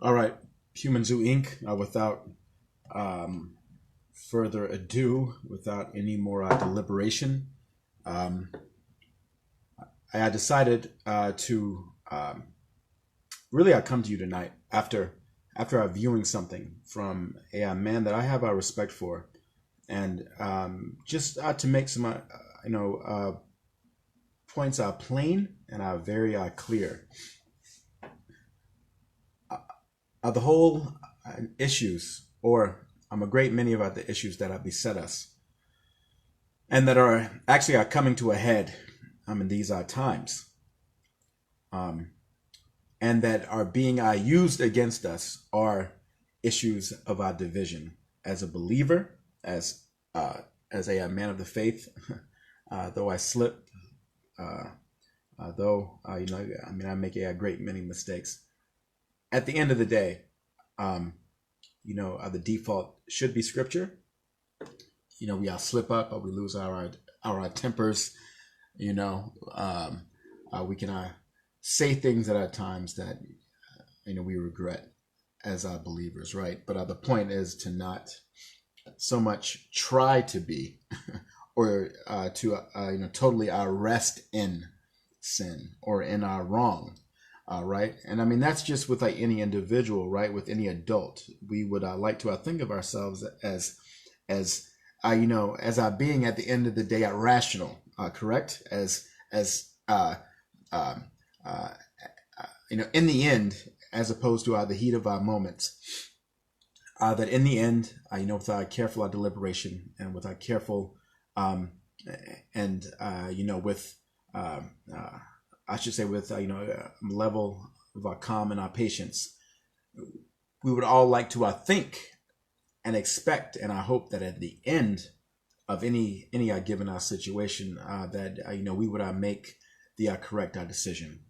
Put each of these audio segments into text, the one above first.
All right, Human Zoo Inc. Without further ado, without any more deliberation, um, I decided to really I come to you tonight after viewing something from a man that I have respect for, and just to make some points plain and very clear. The whole issues, or a great many of the issues that beset us, and that are actually coming to a head in these times, and that are being used against us, are issues of our division. As a believer, as a man of the faith, though I slip, I make a great many mistakes. At the end of the day, the default should be scripture. We all slip up, or we lose our tempers. We can say things at times that we regret as believers, right? But the point is to not so much try to be, or to totally rest in sin or in our wrong. Right. And I mean, that's just with any individual, right? With any adult, we would like to think of ourselves as being at the end of the day rational, correct? In the end, as opposed to the heat of our moments, that in the end, with our careful deliberation and with our careful, with I should say with a level of calm and our patience, we would all like to think and expect, and I hope that at the end of any given situation, that we would make the correct decision.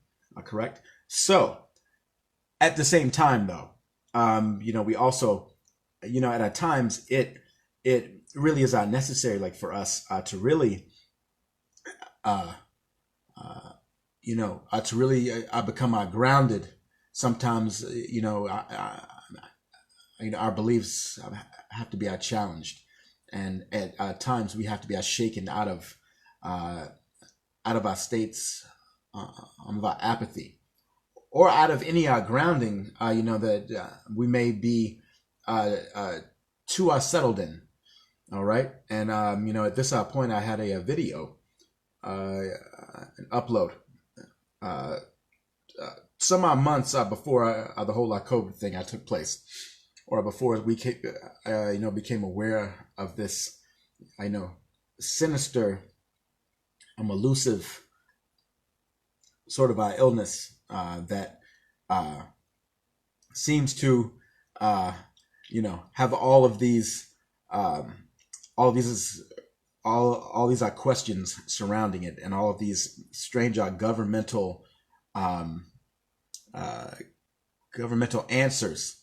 Correct. So at the same time, though, we also, at times it really is necessary, like for us to really to really become grounded. Sometimes, our beliefs have to be challenged, and at times we have to be shaken out of our states of our apathy, or out of any grounding, that we may be too settled in. All right, and at this point, I had a video, an upload. Some months before the whole COVID thing took place, or before we became aware of this, sinister, elusive sort of illness that seems to have all these questions surrounding it, and all of these strange governmental answers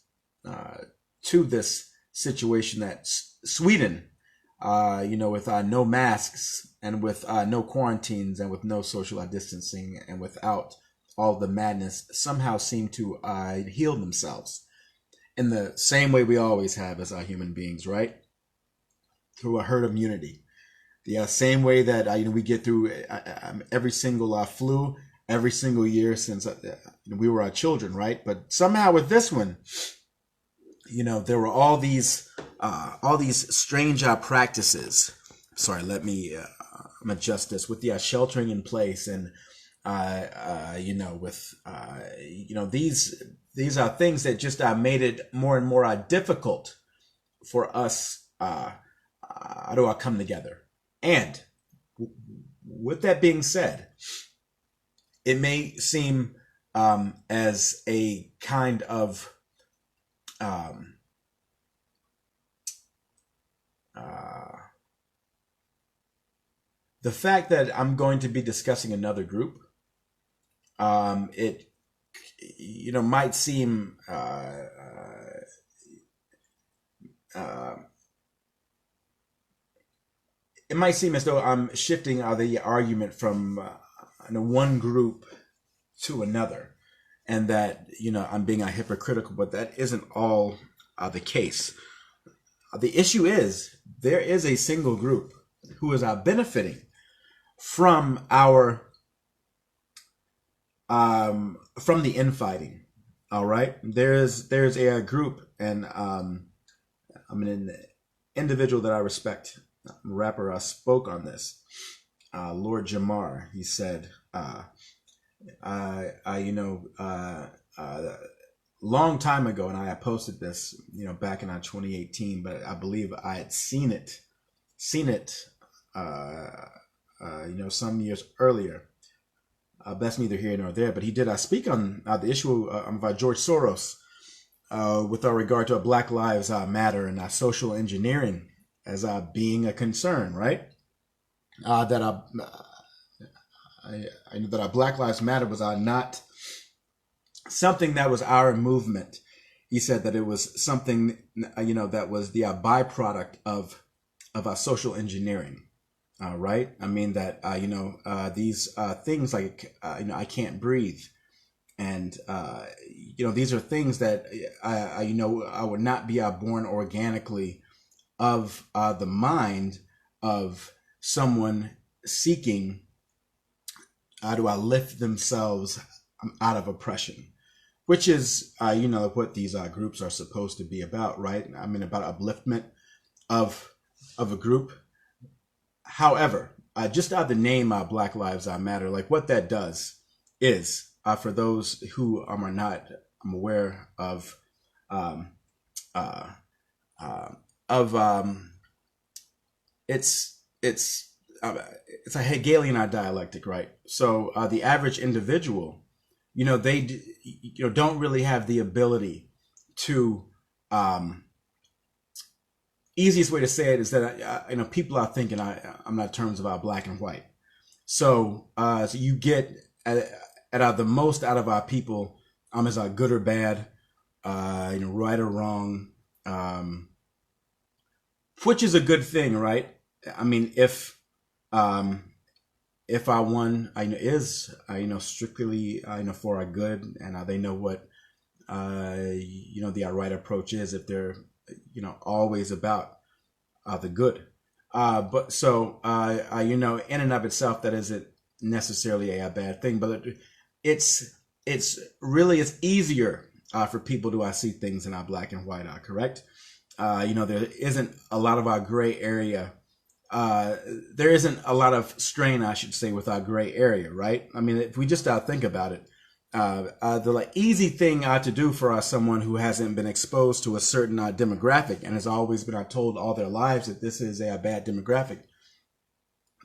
to this situation that Sweden, with no masks, and with no quarantines, and with no social distancing, and without all the madness, somehow seem to heal themselves in the same way we always have as human beings, right? Through a herd immunity. The same way that we get through every single flu every single year since we were children, right? But somehow with this one, there were all these strange practices. Sorry, let me adjust this with the sheltering in place, and these are things that just made it more and more difficult for us to come together. And with that being said, it may seem as a kind of the fact that I'm going to be discussing another group, it might seem it might seem as though I'm shifting the argument from one group to another. and that, I'm being hypocritical, but that isn't all the case. The issue is there is a single group who is benefiting from from the infighting. All right, there's a group, and an individual that I respect, a rapper, spoke on this. Lord Jamar, he said, long time ago, and I had posted this, back in 2018, but I believe I had seen it, some years earlier. That's neither here nor there, but he did speak on the issue of George Soros with regard to Black Lives Matter and social engineering as being a concern, right? That I know that Black Lives Matter was not something that was our movement. He said that it was something, that was the byproduct of social engineering. Right? I mean that, these things like, I can't breathe. And, these are things that, I would not be born organically of the mind of someone seeking to lift themselves out of oppression, which is, what these groups are supposed to be about, right? I mean, about upliftment of a group. However, just the name Black Lives Matter, like what that does is, for those who are not aware of it's a Hegelian dialectic, right? So the average individual, they don't really have the ability to easiest way to say it is that people are thinking I'm not in terms of black and white. So so you get at the most out of our people as good or bad, right or wrong, which is a good thing, right? I mean, if our one is strictly for our good, and they know what the right approach is, if they're always about the good. But so, in and of itself, that isn't necessarily a bad thing, but it's easier for people to see things in black and white, correct? There isn't a lot of our gray area. There isn't a lot of strain, I should say, with our gray area, right? I mean, if we just think about it, the easy thing to do for someone who hasn't been exposed to a certain demographic and has always been told all their lives that this is a bad demographic,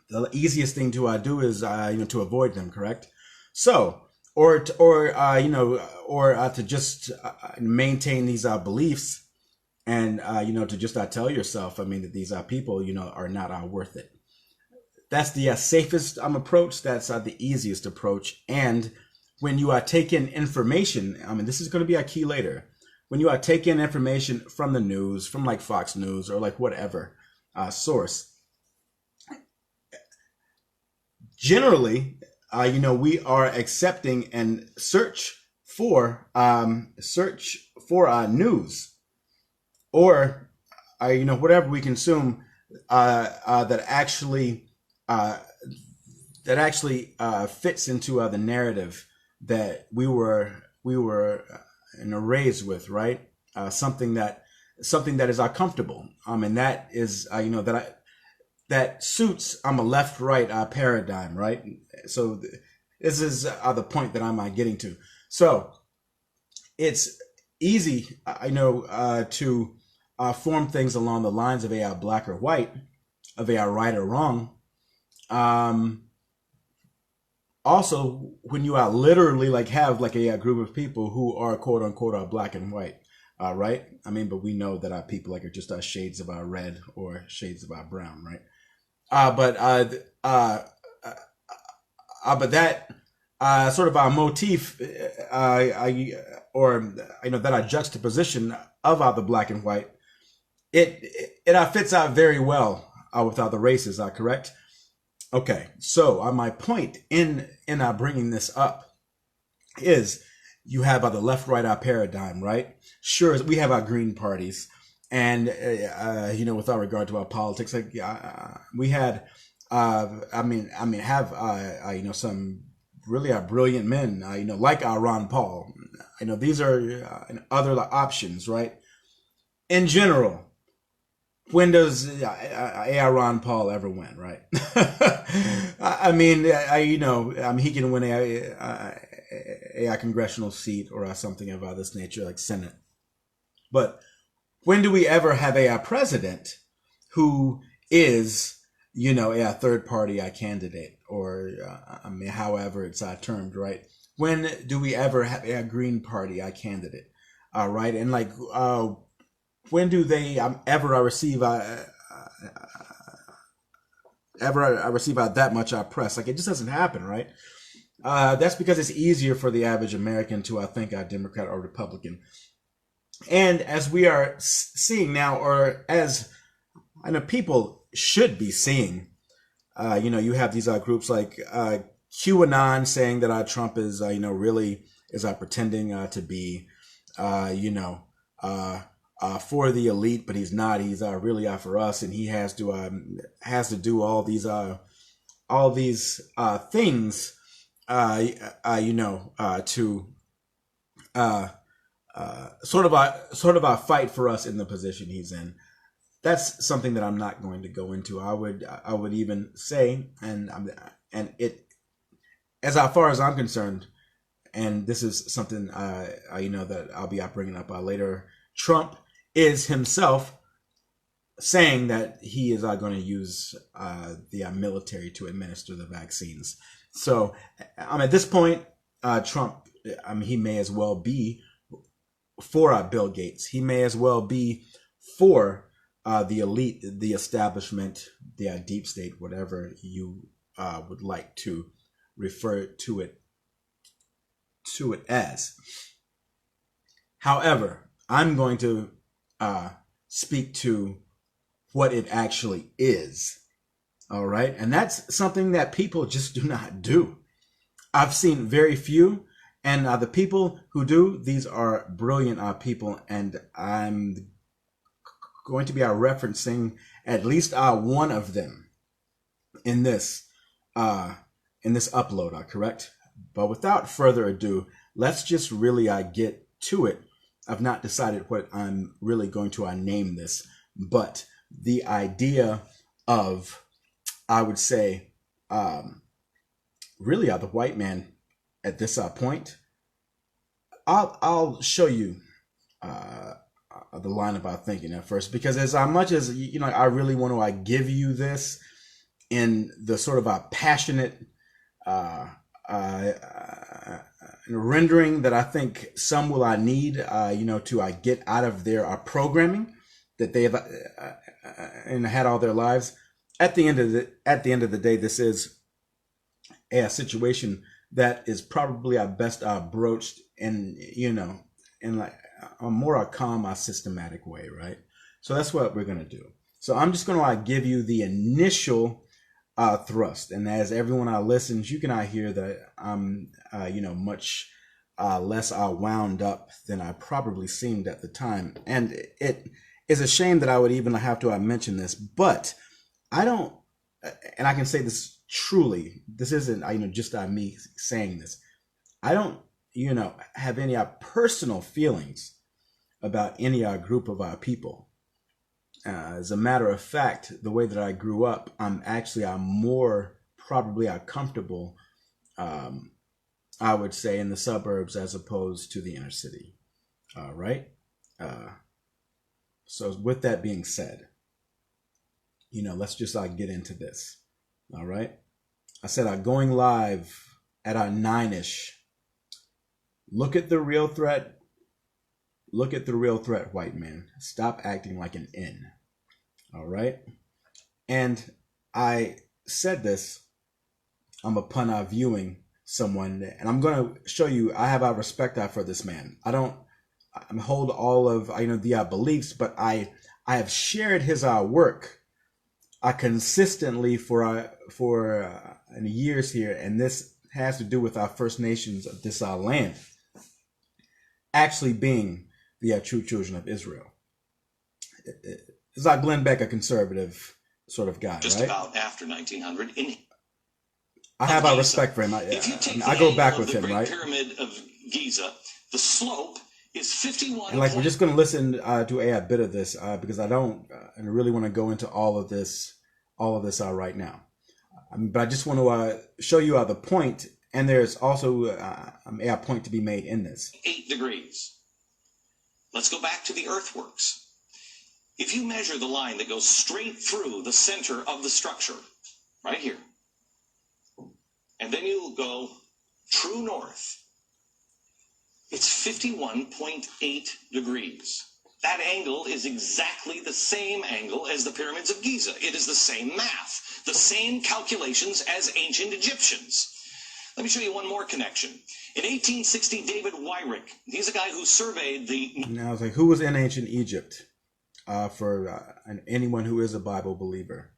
the easiest thing to do is to avoid them, correct? So or to just maintain these beliefs, and to just tell yourself, that these people are not worth it. That's the safest approach. That's the easiest approach. And when you take in information, this is going to be a key later. When you take in information from the news, from like Fox News or like whatever source, generally, we are accepting and search for news, or whatever we consume that actually fits into the narrative that we were raised with, right? Something that is comfortable, and that is that suits a left-right paradigm, right? So this is the point that I'm getting to. So it's easy, to form things along the lines of a black or white, of a right or wrong. Also, when you literally have a group of people who are quote unquote black and white, right? But we know that people are just shades of red or shades of brown, right? But that sort of motif, that juxtaposition of the black and white, it fits out very well with the races, correct? Okay, so my point in bringing this up is you have the left-right paradigm, right? Sure, we have our green parties, and without regard to our politics, like we had, have some really brilliant men, like Ron Paul. These are other options, right? In general, when does Ron Paul ever win, right? He can win a congressional seat or something of this nature, like Senate. But when do we ever have a president who is, a third party candidate, or however it's termed, right? When do we ever have a Green Party candidate, right? And when do they ever receive that much press? Like, it just doesn't happen, right? That's because it's easier for the average American to think Democrat or Republican. And as we are seeing now, or as I know people should be seeing, you have these groups like QAnon saying that Trump is, really is pretending to be, for the elite, but he's not. He's really for us, and he has to do all these things, to sort of fight for us in the position he's in. That's something that I'm not going to go into. I would even say, and it, as far as I'm concerned, and this is something that I'll be bringing up later. Trump is himself saying that he is going to use the military to administer the vaccines. So at this point, Trump, he may as well be for Bill Gates. He may as well be for the elite, the establishment, the deep state, whatever you would like to refer to it as. However, I'm going to speak to what it actually is. All right. And that's something that people just do not do. I've seen very few, and the people who do, these are brilliant people. And I'm going to be referencing at least one of them in this upload, correct? But without further ado, let's just really get to it. I've not decided what I'm really going to name this, but the idea of, I would say, really the white man at this point. I'll show you the line about thinking at first, because as much as I really want to give you this in the sort of a passionate rendering that I think some will need, to get out of their programming that they have and had all their lives. At the end of the day, this is a situation that is probably best broached in like a more calm, systematic way, right? So that's what we're gonna do. So I'm just gonna give you the initial thrust, and as everyone listens, you can hear that I'm much less wound up than I probably seemed at the time, and it is a shame that I would even have to mention this, but I don't, and I can say this truly, this isn't just me saying this. I don't have any personal feelings about any group of people. As a matter of fact, the way that I grew up, I'm more probably comfortable, I would say, in the suburbs as opposed to the inner city. Right? So with that being said, let's just get into this. All right? I said going live at 9-ish. Look at the real threat. Look at the real threat, white man. Stop acting like an N. All right? And I said this, I'm upon viewing someone, and I'm going to show you, I have respect for this man. I don't hold all of the beliefs, but I have shared his work consistently for years here, and this has to do with our First Nations of this land. actually being the true children of Israel. It's like Glenn Beck, a conservative sort of guy, just right? about after 1900. I have a respect for him. I go back with him, right? Pyramid of Giza, the slope is 51. And like, we're just going to listen to a bit of this because I really want to go into all of this right now. But I just want to show you the point, and there's also a point to be made in this. 8 degrees. Let's go back to the earthworks. If you measure the line that goes straight through the center of the structure, right here, and then you go true north, it's 51.8 degrees. That angle is exactly the same angle as the pyramids of Giza. It is the same math, the same calculations as ancient Egyptians. Let me show you one more connection. In 1860, David Weyrich, he's a guy who surveyed the... Now, I was like, who was in ancient Egypt? For anyone who is a Bible believer.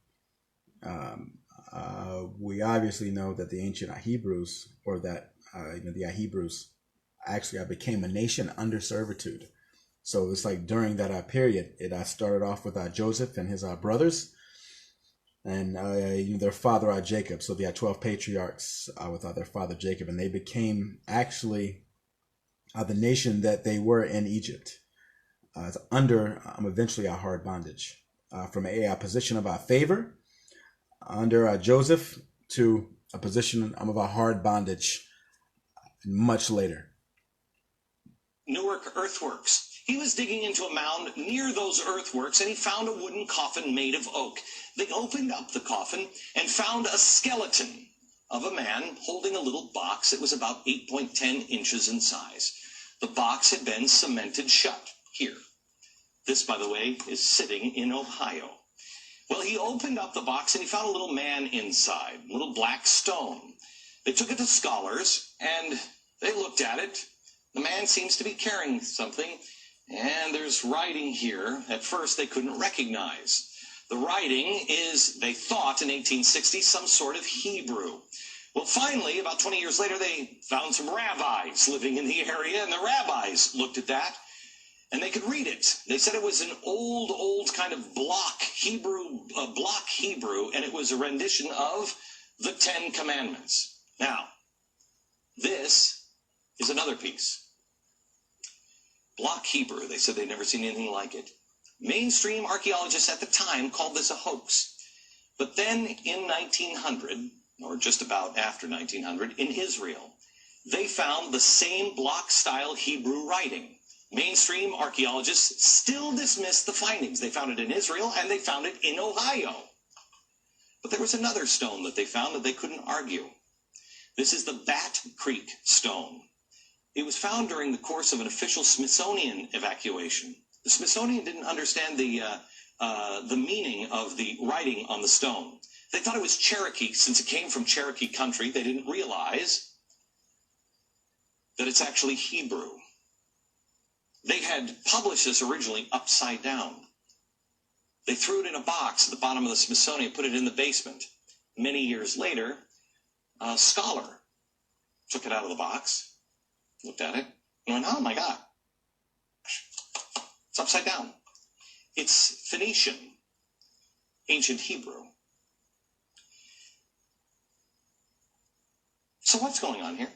We obviously know that the ancient Hebrews, or that the Hebrews actually became a nation under servitude. So it's like during that period, it started off with Joseph and his brothers, and their father Jacob. So they had 12 patriarchs with their father Jacob, and they became actually the nation that they were in Egypt. Under eventually a hard bondage, from a position of favor under Joseph to a position of a hard bondage much later. Newark earthworks. He was digging into a mound near those earthworks, and he found a wooden coffin made of oak. They opened up the coffin and found a skeleton of a man holding a little box. It was about 8.10 inches in size. The box had been cemented shut here. This, by the way, is sitting in Ohio. Well, he opened up the box and he found a little man inside, a little black stone. They took it to scholars and they looked at it. The man seems to be carrying something, and there's writing here. At first, they couldn't recognize. The writing is, they thought in 1860, some sort of Hebrew. Well, finally, about 20 years later, they found some rabbis living in the area, and the rabbis looked at that. And they could read it. They said it was an old kind of block Hebrew, and it was a rendition of the 10 Commandments. Now, this is another piece. Block Hebrew, they said they'd never seen anything like it. Mainstream archaeologists at the time called this a hoax. But then in 1900, or just about after 1900, in Israel, they found the same block-style Hebrew writing. Mainstream archaeologists still dismiss the findings. They found it in Israel, and they found it in Ohio. But there was another stone that they found that they couldn't argue. This is the Bat Creek stone. It was found during the course of an official Smithsonian evacuation. The Smithsonian didn't understand the meaning of the writing on the stone. They thought it was Cherokee, since it came from Cherokee country. They didn't realize that it's actually Hebrew. They had published this originally upside down. They threw it in a box at the bottom of the Smithsonian, put it in the basement. Many years later, a scholar took it out of the box, looked at it, and went, oh my God, it's upside down. It's Phoenician, ancient Hebrew. So what's going on here?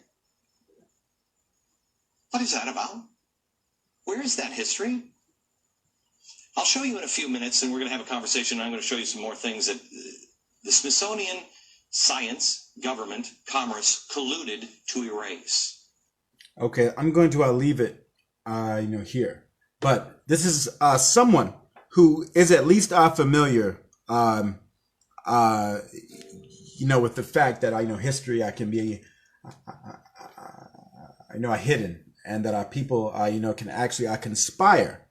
What is that about? Where is that history? I'll show you in a few minutes, and we're going to have a conversation, and I'm going to show you some more things that the Smithsonian, science, government, commerce colluded to erase. Okay, I'm going to leave it, here. But this is someone who is at least familiar, with the fact that history can be, hidden. And that people, can actually conspire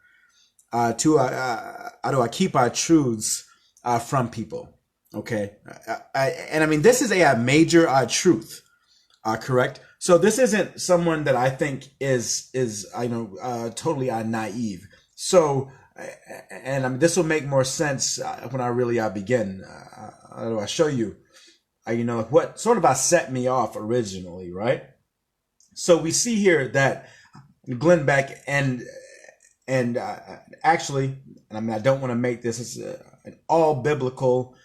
to keep our truths from people. Okay, this is a major truth, correct? So this isn't someone that I think is totally naive. So, this will make more sense when I really begin. I'll show you, what sort of set me off originally, right? So we see here that, Glenn Beck, and actually, and I mean, I don't want to make this as an all biblical.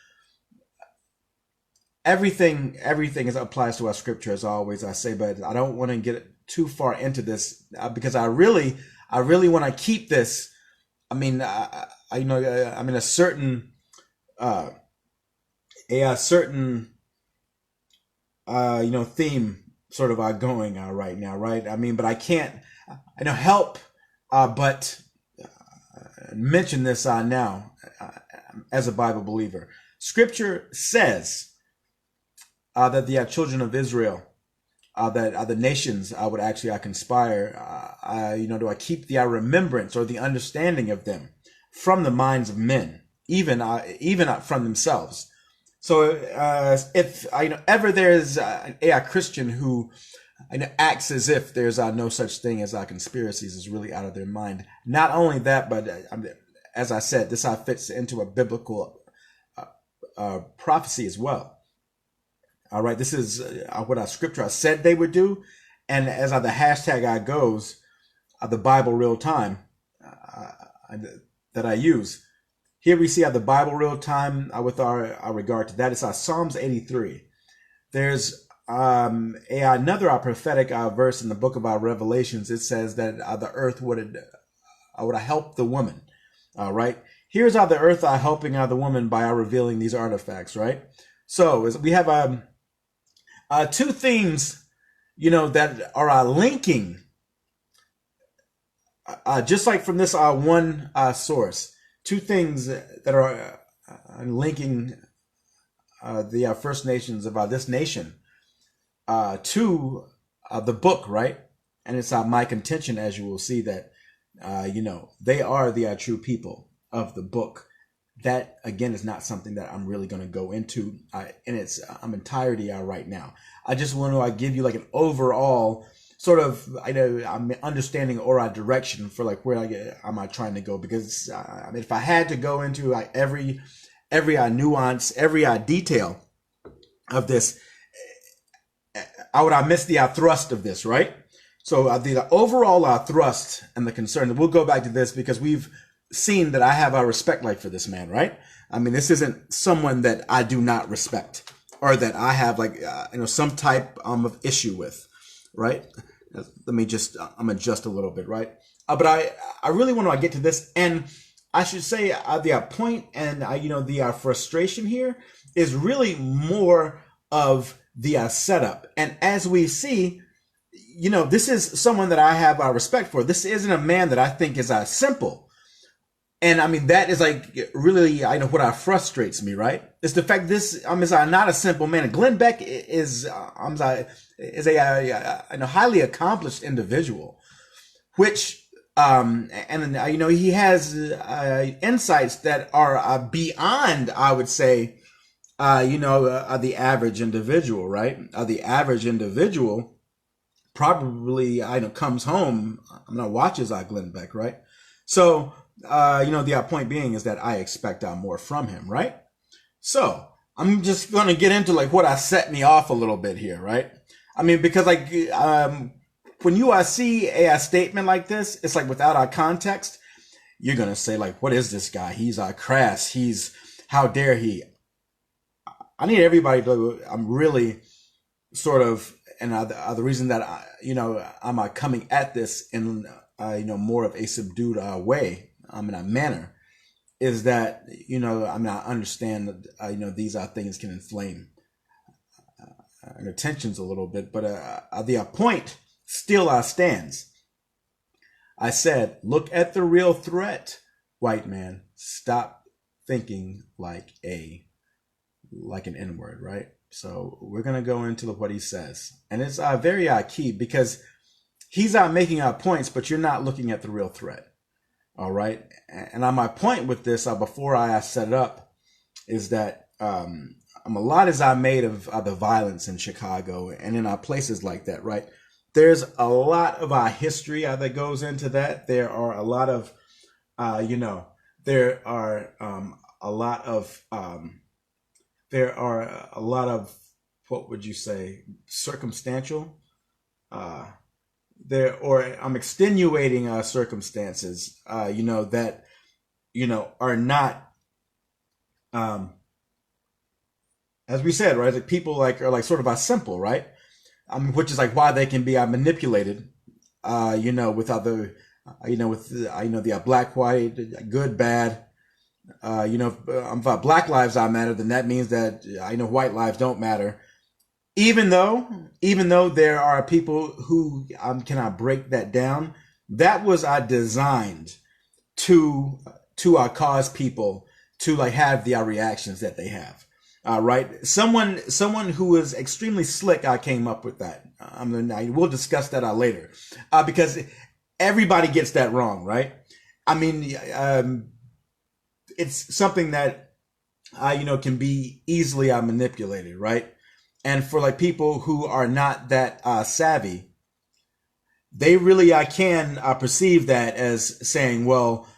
Everything is applies to our scripture as always I say, but I don't want to get too far into this because I really want to keep this. I mean, a certain theme sort of going right now, right? I mean, but I can't help but mention this now as a Bible believer. Scripture says that the children of Israel, that the nations would actually conspire, to keep the remembrance or the understanding of them from the minds of men, even from themselves. So if ever there's a Christian who acts as if there's no such thing as conspiracies, is really out of their mind. Not only that, but as I said, this fits into a biblical prophecy as well. All right, this is what our scripture said they would do, and as the hashtag goes, the Bible real time that I use. Here we see the Bible real time with our regard to that. It's Psalms 83. There's another prophetic verse in the book of Revelations. It says that the earth would help the woman. All right, here's the earth helping the woman by revealing these artifacts. Right, so we have two themes, that are linking, just like from this one source. Two things that are linking the First Nations of this nation to the book, right? And it's my contention, as you will see, that they are the true people of the book. That again is not something that I'm really going to go into in its entirety right now. I just want to give you like an overall sort of understanding or a direction for like where am I trying to go, because if I had to go into like every nuance, every detail of this, I would miss the thrust of this, right? So the overall thrust and the concern. We'll go back to this because we've seen that I have a respect for this man, right? I mean, this isn't someone that I do not respect or that I have some type of issue with, right? Let me just adjust a little bit, right? But I really want to get to this, and I should say the point and the frustration here is really more of the setup. And as we see, this is someone that I have respect for. This isn't a man that I think is simple. And I mean, that is really, what frustrates me, right? It's the fact this is not a simple man. Glenn Beck is a highly accomplished individual, which, he has insights that are beyond, I would say, the average individual, right? The average individual probably, comes home, watches Glenn Beck, right? So, the point being is that I expect more from him, right? So I'm just going to get into what set me off a little bit here, right? I mean, because when you see a statement like this, it's without our context, you're going to say what is this guy? He's crass. How dare he? I need everybody to, I'm really sort of, and the reason that I'm coming at this in, more of a subdued way, in a manner, is that, I understand that, these things can inflame tensions a little bit, but the point still stands. I said, look at the real threat, white man. Stop thinking like an N-word, right? So we're going to go into what he says. And it's very key because he's making points, but you're not looking at the real threat. All right. And my point with this, before I set it up, is that a lot is made of the violence in Chicago and in places like that, right? There's a lot of history that goes into that. There are a lot of, there are a lot of, what would you say, circumstantial there, or I'm extenuating circumstances, that, are not, as we said, right? Like people are like sort of simple, right? Which is like why they can be manipulated, with other, with the black, white, good, bad. If Black lives matter, then that means that white lives don't matter. Even though there are people who cannot break that down, that was designed to cause people to like have the reactions that they have. Right? Someone who is extremely slick came up with that. We'll discuss that later, because everybody gets that wrong, right? I mean, it's something that can be easily manipulated, right? And for like people who are not that savvy, they really can perceive that as saying, well,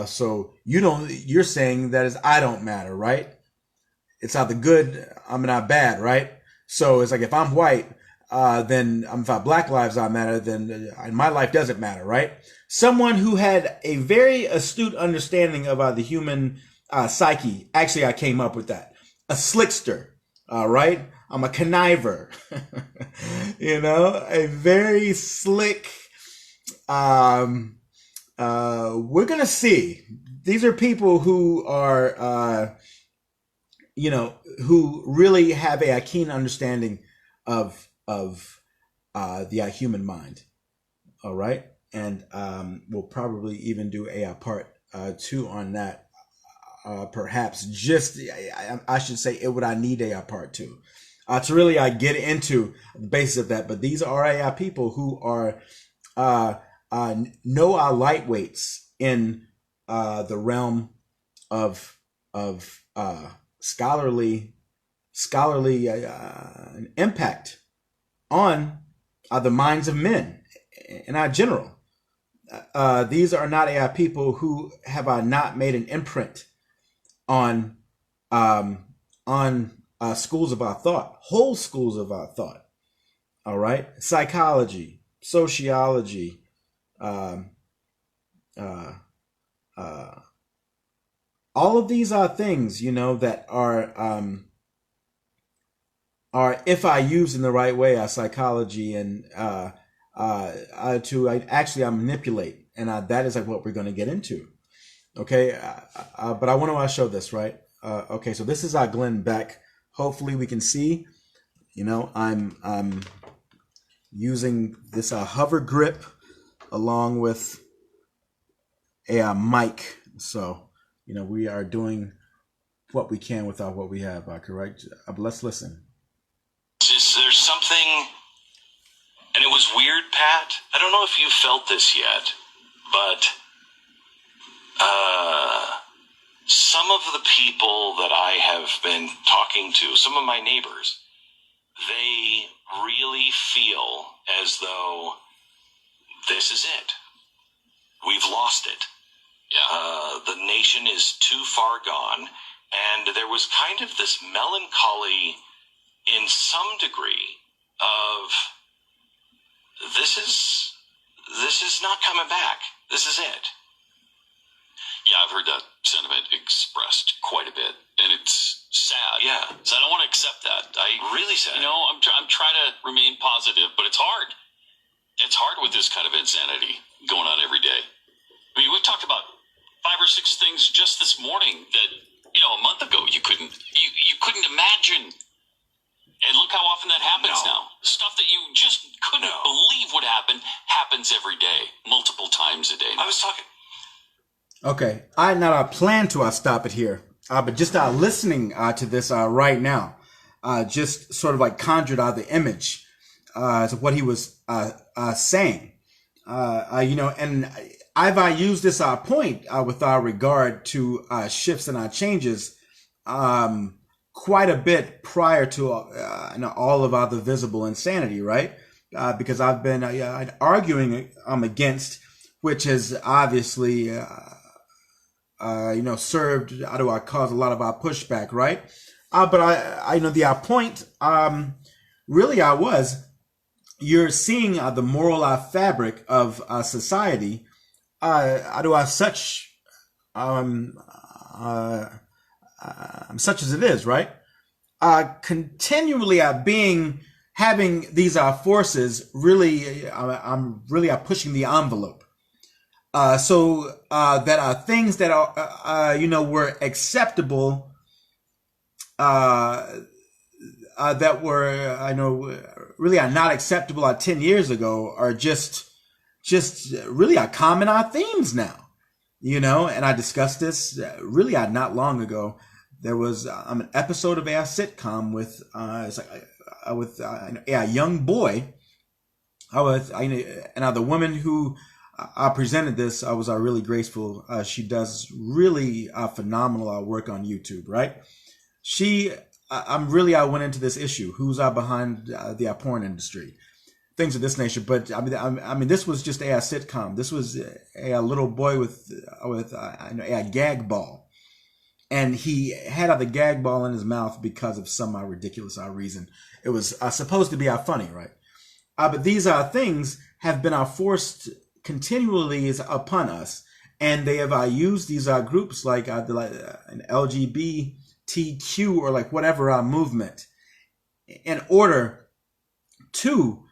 so you're saying that is I don't matter, right? It's either good, I'm not bad, right? So it's like if I'm white, then if Black lives matter, then my life doesn't matter, right? Someone who had a very astute understanding of the human psyche, actually I came up with that. A slickster, right? I'm a conniver, a very slick, we're going to see. These are people who are, who really have a keen understanding of the human mind. All right. And we'll probably even do a part 2 on that. Perhaps just, I should say, it would need a part 2 to really get into the basis of that. But these are people who are no lightweights in the realm of scholarly impact on the minds of men in general. These are not people who have not made an imprint on schools of our thought, whole schools of our thought. All right, psychology, sociology, all of these are things that are if I use in the right way psychology and to actually manipulate, and that is like what we're going to get into. Okay, but I want to show this, right? Okay, so this is Glenn Beck. Hopefully we can see. I'm using this hover grip along with a mic. So, we are doing what we can with what we have, correct? But let's listen. There's something, and it was weird, Pat. I don't know if you felt this yet, but some of the people that I have been talking to, some of my neighbors, they really feel as though this is it. We've lost it. Yeah. The nation is too far gone, and there was kind of this melancholy in some degree of this is not coming back. This is it. Yeah, I've heard that sentiment expressed quite a bit, and it's sad. Yeah, so I don't want to accept that. Really sad. I'm trying to remain positive, but it's hard. It's hard with this kind of insanity going on every day. I mean, we've talked about 5 or 6 things just this morning that a month ago you couldn't imagine. And look how often that happens now. Stuff that you just couldn't believe would happen happens every day, multiple times a day. I was talking. Okay, I not plan to stop it here, but just listening to this right now, just sort of like conjured out the image to what he was saying. And I've used this point with regard to shifts and changes quite a bit prior to all of the visible insanity, right? Because I've been arguing against, which has obviously served to cause a lot of our pushback, right? But I the point really was you're seeing the moral fabric of society, such um, uh, such as it is, right? Continually having these forces really, I'm really pushing the envelope. So that things that are, were acceptable, that were, I know, really are not acceptable 10 years ago are just really common themes now, and I discussed this really not long ago. There was an episode of a sitcom with a young boy. And the woman who I presented this, I was really graceful. She does really phenomenal work on YouTube, right? I went into this issue. Who's behind the porn industry? Things of this nature. But I mean, this was just a sitcom. This was a little boy with a gag ball. And he had the gag ball in his mouth because of some ridiculous reason. It was supposed to be funny, right? But these things have been forced continually upon us, and they have used these groups like an LGBTQ or like whatever movement in order to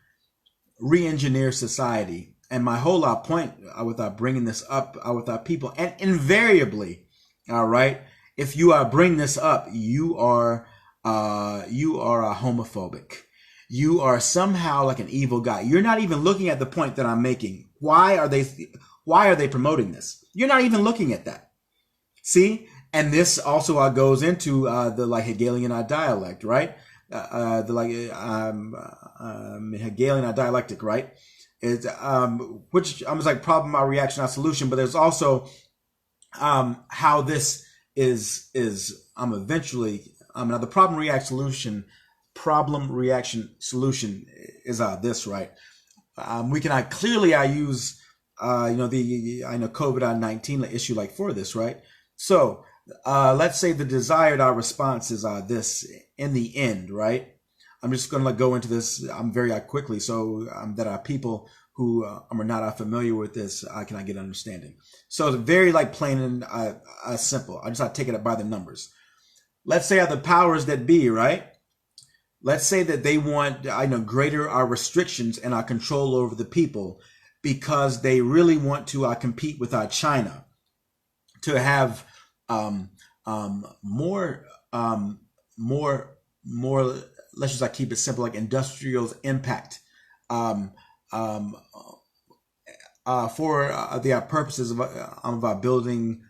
re-engineer society. And my whole point with bringing this up with people, and invariably, all right, if you bring this up, you are homophobic. You are somehow like an evil guy. You're not even looking at the point that I'm making. Why are they promoting this? You're not even looking at that. See? And this also goes into the Hegelian dialect, right? Hegelian dialectic, right? It's which I was like problem, reaction, solution. But there's also how this is eventually now the problem reaction solution is this, right? We can clearly use the COVID-19 issue like for this, right? So let's say the desired response is this in the end, right? I'm just going to go into this very quickly so that people who are not familiar with this can get understanding. So it's very plain and simple. I just take it by the numbers. Let's say the powers that be, right? Let's say that they want greater restrictions and control over the people because they really want to compete with China to have more. Let's just keep it simple, like industrial impact. For the purposes of building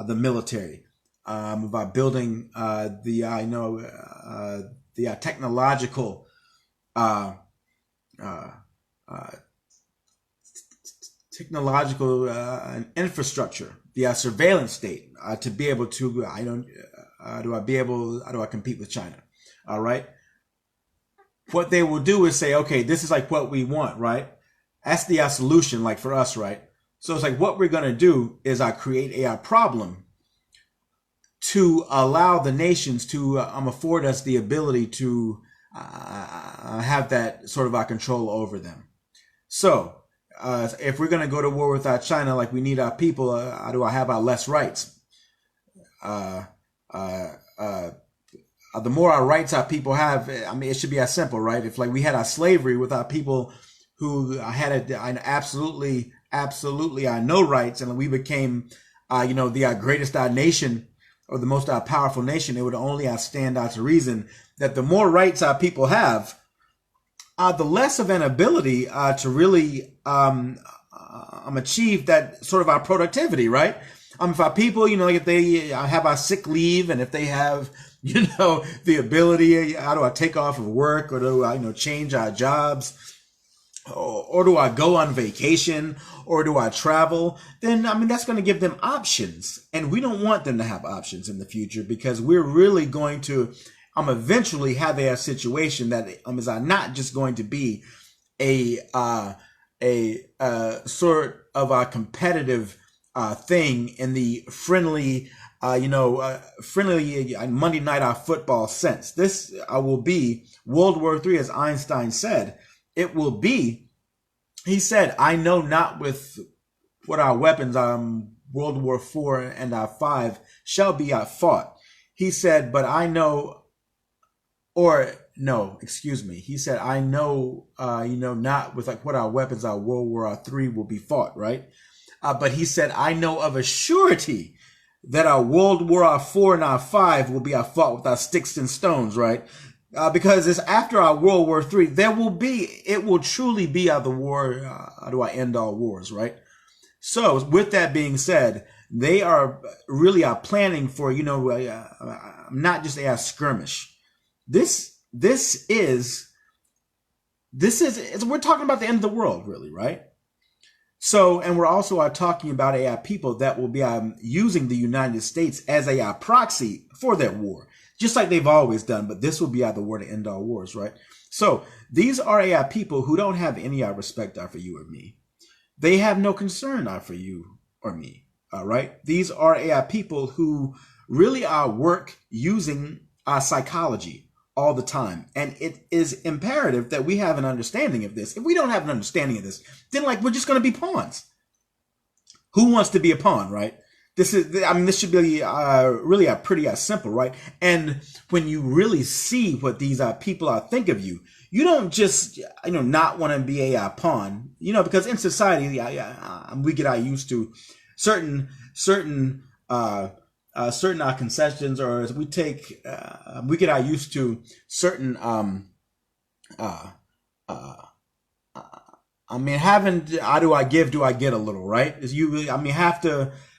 the military, of building the technological infrastructure, the surveillance state, to be able to compete with China. All right. What they will do is say, okay, this is what we want, right? That's the solution, for us, right? So it's what we're going to do is create a problem to allow the nations to afford us the ability to have that sort of control over them. So if we're going to go to war with China, we need our people, do I have less rights? The more our rights our people have, it should be as simple, right? If we had slavery with our people who had absolutely no rights, and we became, the greatest nation or the most powerful nation, it would only stand out to reason that the more rights our people have, the less of an ability to really achieve that sort of our productivity, right? If our people, if they have our sick leave, and if they have, the ability, how do I take off of work, or do I, change our jobs, or do I go on vacation, or do I travel? Then, that's going to give them options. And we don't want them to have options in the future, because we're really going to eventually have a situation that is not just going to be a sort of a competitive thing in the friendly Monday night football sense. This will be World War III, as Einstein said. it will be, he said, I know not with what our weapons, World War IV and V shall be fought. He said, but I know, or no, excuse me. He said, I know, not with like what our weapons, our World War III will be fought, right? But he said, I know of a surety that our World War IV and our V will be fought with our sticks and stones, right? Because it's after our World War III, it will truly be the war, how do I end all wars, right? So with that being said, they are really planning for, not just a skirmish. This is, we're talking about the end of the world, really, right? So, and we're also talking about people that will be using the United States as a proxy for their war, just like they've always done. But this will be the war to end all wars, right? So these are people who don't have any respect for you or me. They have no concern for you or me. All right. These are people who really work using psychology all the time. And it is imperative that we have an understanding of this. If we don't have an understanding of this, then we're just going to be pawns. Who wants to be a pawn, right? This should be really pretty simple, right? And when you really see what these people think of you, you don't just, not want to be a pawn, because in society, we get used to certain concessions, or we get used to certain, how do I give, do I get a little, right? Is you really,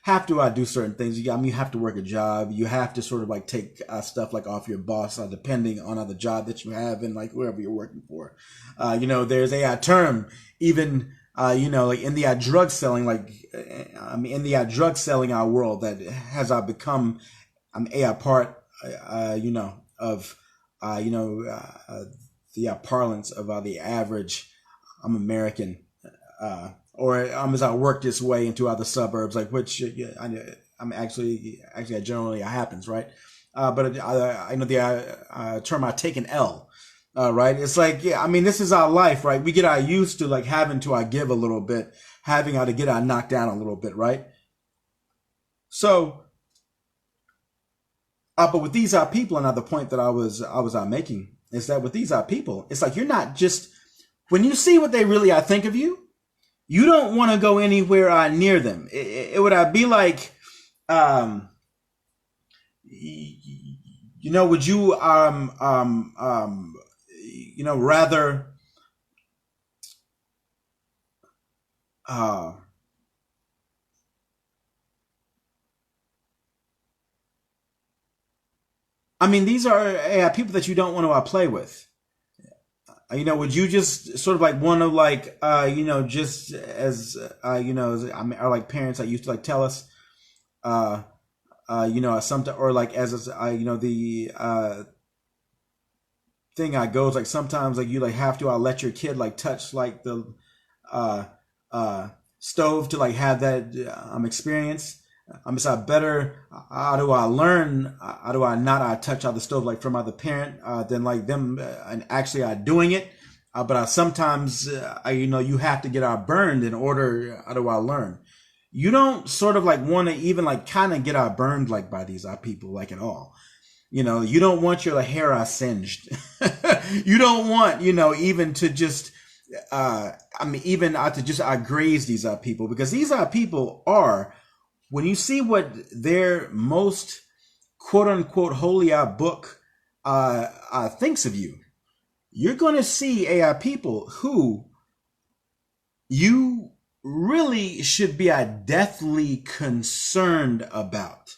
have to do certain things. You have to work a job. You have to sort of take stuff off your boss, depending on the job that you have and wherever you're working for. There's a term even, in the drug selling, in the drug selling world that has become a part, of, the parlance of the average American, or as I work this way into other suburbs, which actually generally happens, right? But I know the term I take an L, right? It's this is our life, right? We get used to having to give a little bit, having to get knocked down a little bit, right? So, but with these people, another point that I was making is that with these people, it's you're not just, when you see what they really think of you, you don't want to go anywhere near them. It would be would you rather these are people that you don't want to play with. Would you just sort of want to just as our parents that used to tell us, something, or as the thing goes, sometimes you have to let your kid touch the stove to have that experience. It's better. How do I learn? How do I not touch the stove from other parent than them and actually doing it? But sometimes you have to get burned in order. How do I learn? You don't sort of want to even kind of get burned by these people at all. You don't want your hair singed. You don't want even to just even to just graze these people, because these people are. When you see what their most quote unquote holy book thinks of you, you're going to see people who you really should be deathly concerned about.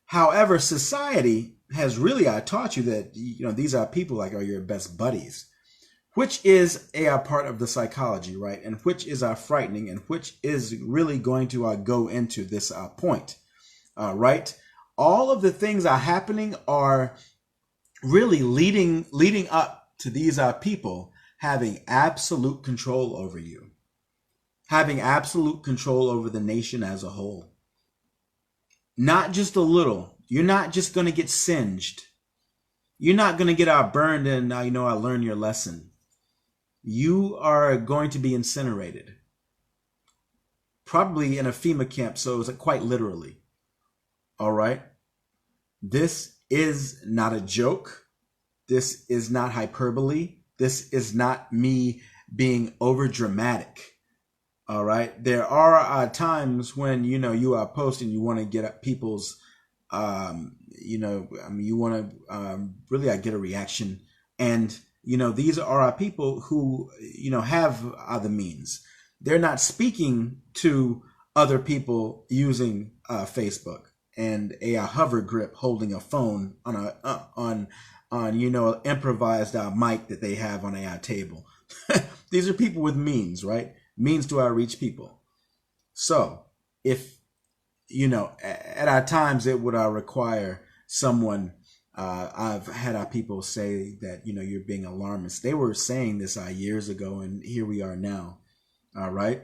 However, society has really taught you that these people are your best buddies, which is a part of the psychology, right? And which is frightening, and which is really going to go into this point, right? All of the things happening are really leading up to these people having absolute control over you, having absolute control over the nation as a whole. Not just a little. You're not just going to get singed. You're not going to get burned and, learn your lesson. you are going to be incinerated. Probably in a FEMA camp, so it's quite literally. All right? This is not a joke. This is not hyperbole. This is not me being over dramatic. All right. There are times when, you are posting, you want to get people's, you want to really get a reaction. And, these are people who, have the means. They're not speaking to other people using Facebook and a hover grip holding a phone on an improvised improvised mic that they have on a table. These are people with means, right? Means to outreach people. So if, at times it would require someone, I've had people say that, you're being alarmist. They were saying this years ago, and here we are now. All right.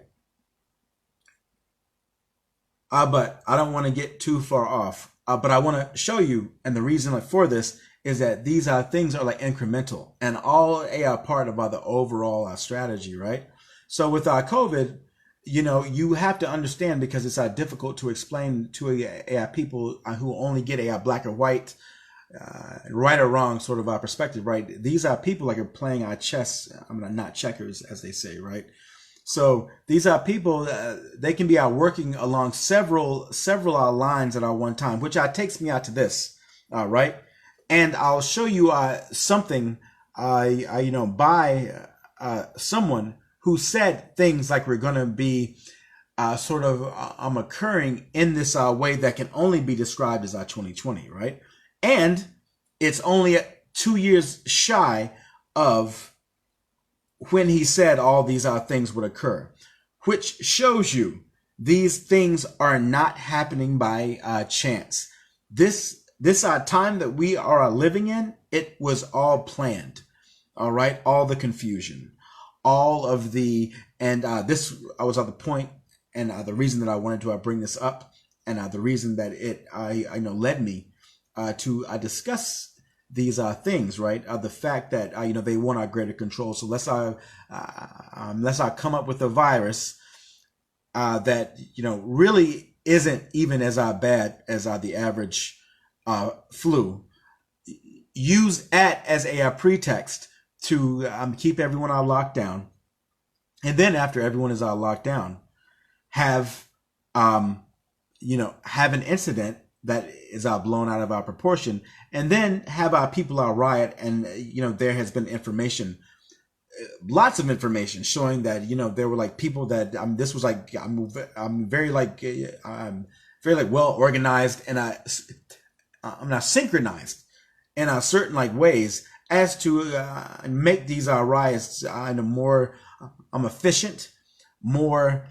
But I don't want to get too far off. But I want to show you, and the reason for this is that these things are incremental and all a part of the overall strategy, right? So with COVID, you have to understand, because it's difficult to explain to people who only get a black or white, right or wrong sort of perspective, right? These are people are playing chess, not checkers, as they say, right? So these are people, they can be working along several lines at one time, which takes me out to this, right? And I'll show you something, by someone who said things like we're going to be sort of occurring in this way that can only be described as 2020, right? And it's only 2 years shy of when he said all these things would occur, which shows you these things are not happening by chance. This time that we are living in, it was all planned. All right, all the confusion, all of this I was at the point, and the reason that I wanted to bring this up, and the reason that it led me to discuss these things, right? The fact that they want our greater control. So let's come up with a virus that really isn't even as bad as the average flu. Use as a pretext to keep everyone on lockdown, and then after everyone is locked down, have an incident that is blown out of our proportion, and then have people riot. And there has been information, lots of information showing that there were people that this was very well organized, and I'm not synchronized in certain ways as to make these riots more efficient, more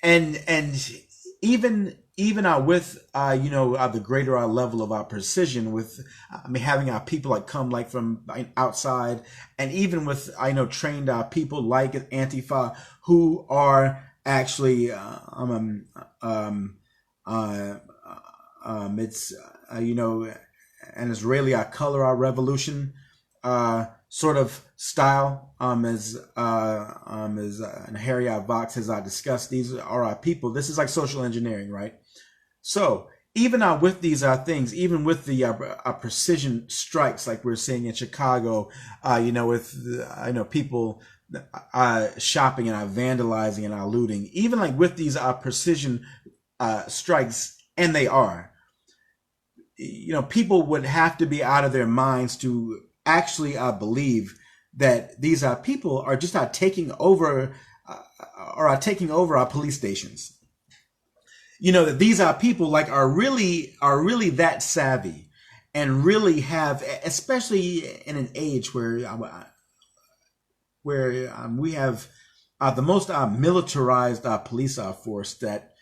and even with the greater level of precision, with having people come from outside, and even with trained people like Antifa, who are actually it's an Israeli color revolution sort of style, as Harry Vox has discussed. These are people. This is social engineering, right? So even with these things, even with the precision strikes like we're seeing in Chicago, with people shopping and vandalizing and looting, even with these precision strikes, and they are, people would have to be out of their minds to actually believe that these people are just taking over our police stations. That these people are really that savvy, and really have, especially in an age where we have the most militarized police force that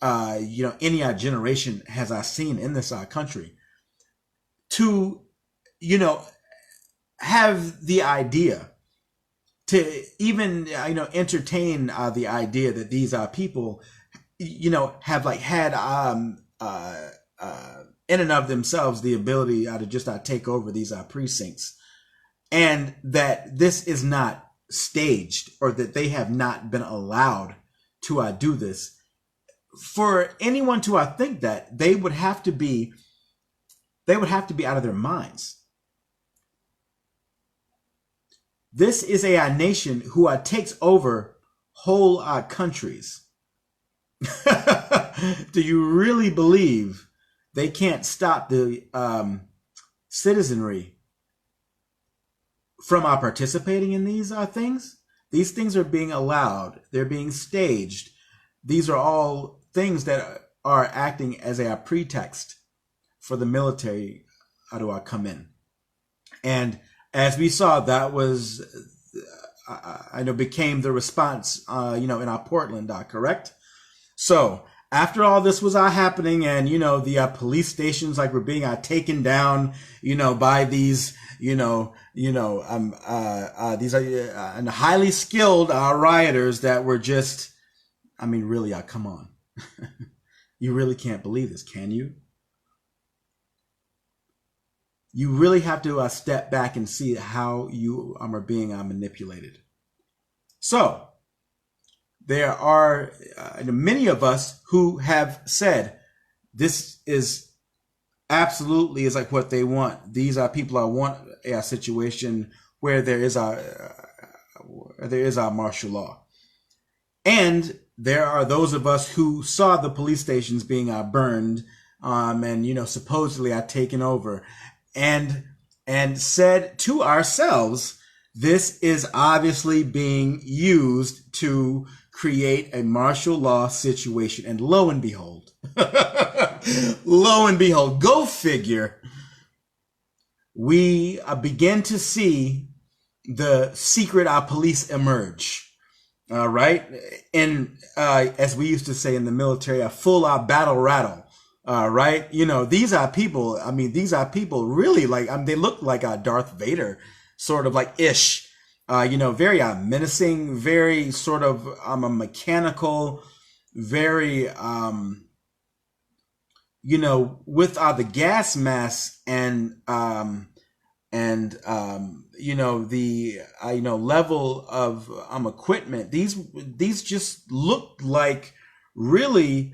any generation has seen in this country, to have the idea to even entertain the idea that these people have had in and of themselves the ability to just take over these precincts, and that this is not staged, or that they have not been allowed to do this. For anyone to think that, they would have to be out of their minds. This is a nation who takes over whole countries. Do you really believe they can't stop the citizenry from participating in these things? These things are being allowed. They're being staged. These are all things that are acting as a pretext for the military to come in. And as we saw, that was, I know, became the response, in our Portland, correct? So after all this was happening, and the police stations were being taken down, by these, these highly skilled rioters that were just, really, come on. You really can't believe this, can you? You really have to step back and see how you are being manipulated. So there are many of us who have said this is absolutely is what they want. These are people who want a situation where there is a martial law. And there are those of us who saw the police stations being burned, and supposedly taken over, and said to ourselves, this is obviously being used to create a martial law situation. And lo and behold, go figure, we begin to see the secret police emerge. All right. And as we used to say in the military, a full battle rattle. Right. These are people. These are people really they look like Darth Vader, sort of ish. Very menacing, very sort of a mechanical, very with the gas mask and the level of equipment. These just look like really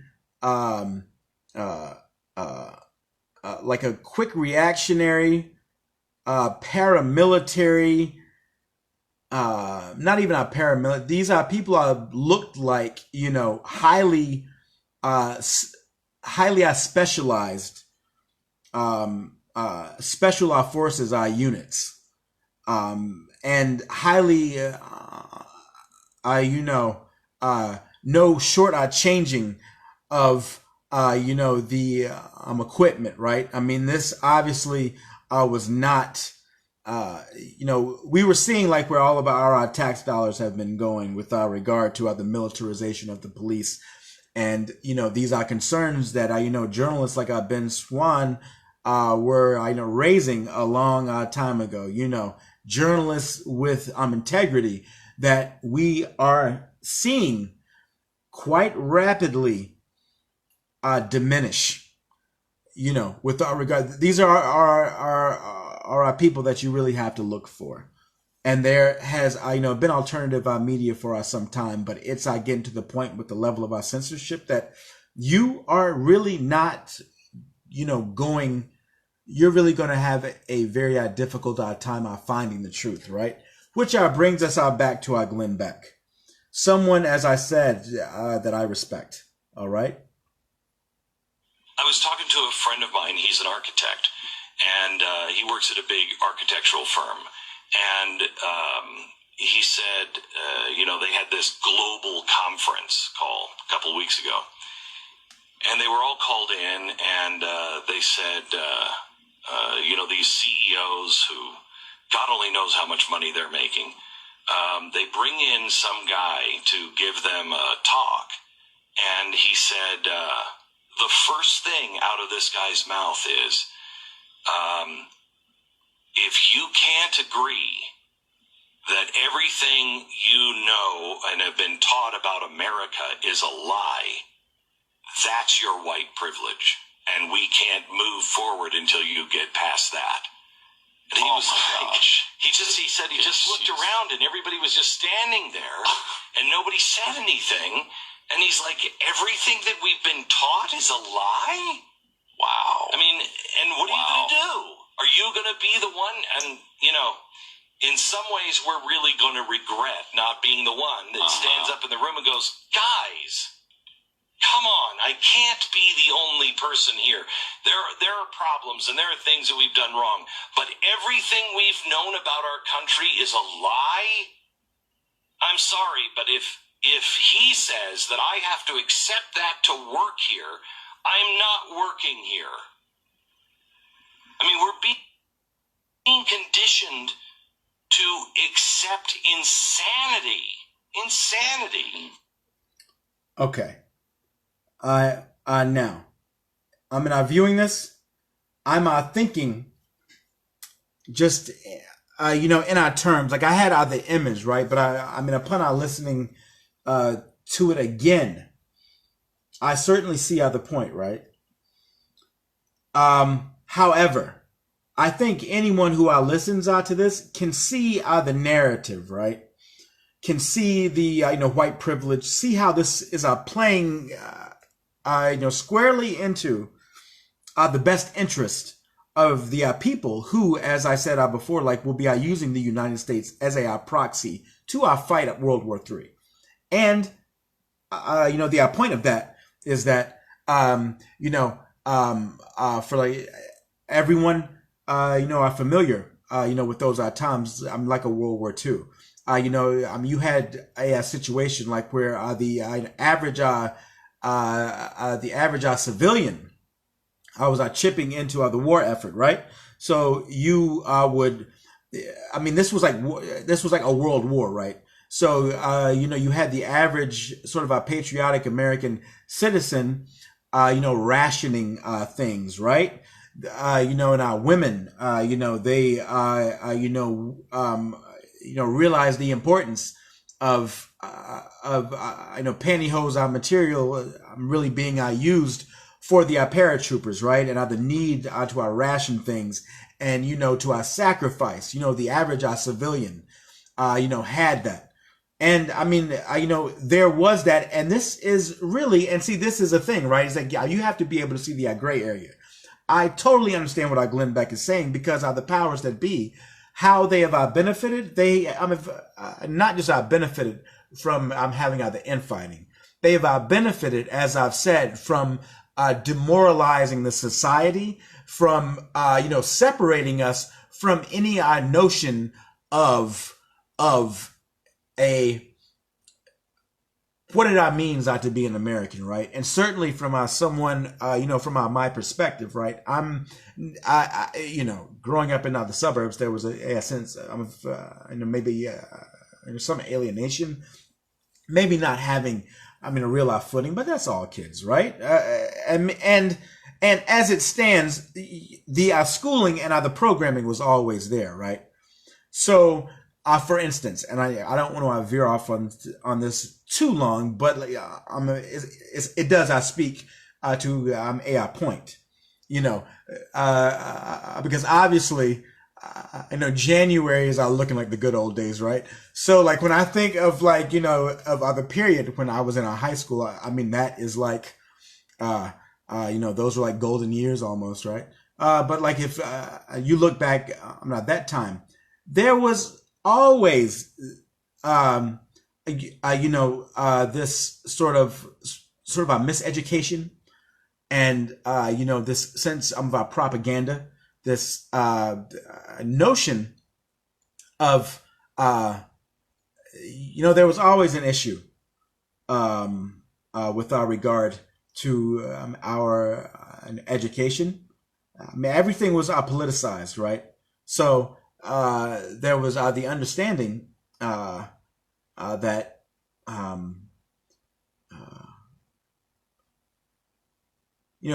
like a quick reactionary paramilitary. Not even a paramilitary. These are people who looked like highly specialized special forces units, and highly no short changing of the equipment, right? This obviously was not. We were seeing where all of our tax dollars have been going with regard to the militarization of the police. And, these are concerns that, journalists like Ben Swan were, raising a long time ago, journalists with integrity that we are seeing quite rapidly diminish, with our regard. These are our people that you really have to look for. And there has, been alternative media for some time, but it's getting to the point with the level of censorship that you are really not, you're really going to have a very difficult time finding the truth, right? Which brings us back to Glenn Beck, someone, as I said, that I respect. All right. I was talking to a friend of mine. He's an architect, and he works at a big architectural firm. And he said, they had this global conference call a couple of weeks ago. And they were all called in, and they said, these CEOs who God only knows how much money they're making, they bring in some guy to give them a talk. And he said, the first thing out of this guy's mouth is, if you can't agree that everything you know and have been taught about America is a lie, that's your white privilege, and we can't move forward until you get past that. And he was like, he said he just looked around and everybody was just standing there and nobody said anything. And he's like, everything that we've been taught is a lie? Wow. I mean, and what are you going to do? Are you going to be the one? And, in some ways, we're really going to regret not being the one that stands up in the room and goes, guys, come on, I can't be the only person here. There are problems and there are things that we've done wrong. But everything we've known about our country is a lie? I'm sorry, but if he says that I have to accept that to work here, I'm not working here. I mean, we're being conditioned to accept insanity. Insanity. Okay. Now, I'm viewing this. I'm thinking just, in our terms. Like I had the image, right? But upon our listening to it again, I certainly see the point, right? However, I think anyone who listens to this can see the narrative, right? Can see the white privilege, see how this is playing squarely into the best interest of the people who, as I said before, will be using the United States as a proxy to fight at World War III. And the point of that is that for everyone are familiar with those times like a World War II. You had a situation where the average civilian was chipping into the war effort, right? So you would, this was like a world war, right? So you had the average sort of a patriotic American citizen, rationing things, right? And our women, they realize the importance of pantyhose material really being used for the paratroopers, right? And the need to ration things and to sacrifice. The average civilian, had that. And there was that, and this is really, and see, this is a thing, right? It's like, yeah, you have to be able to see the gray area. I totally understand what Glenn Beck is saying because the powers that be, how they have benefited, they not just benefited from having the infighting. They have benefited, as I've said, from demoralizing the society, from separating us from any notion of a what it means to be an American, right? And certainly from someone, from my perspective, right? Growing up in the suburbs, there was a sense of, maybe some alienation, maybe not having, a real life footing, but that's all kids, right? And as it stands, the schooling and the programming was always there, right? So, for instance, and I don't want to veer off on this too long, but it does speak to a point, because obviously, January is looking like the good old days, right? So when I think of of the period when I was in high school, that is those were golden years almost, right? But if you look back at that time, there was always this sort of a miseducation and this sense of propaganda, this notion of there was always an issue with regard to our education. Everything was politicized, right? So there was the understanding that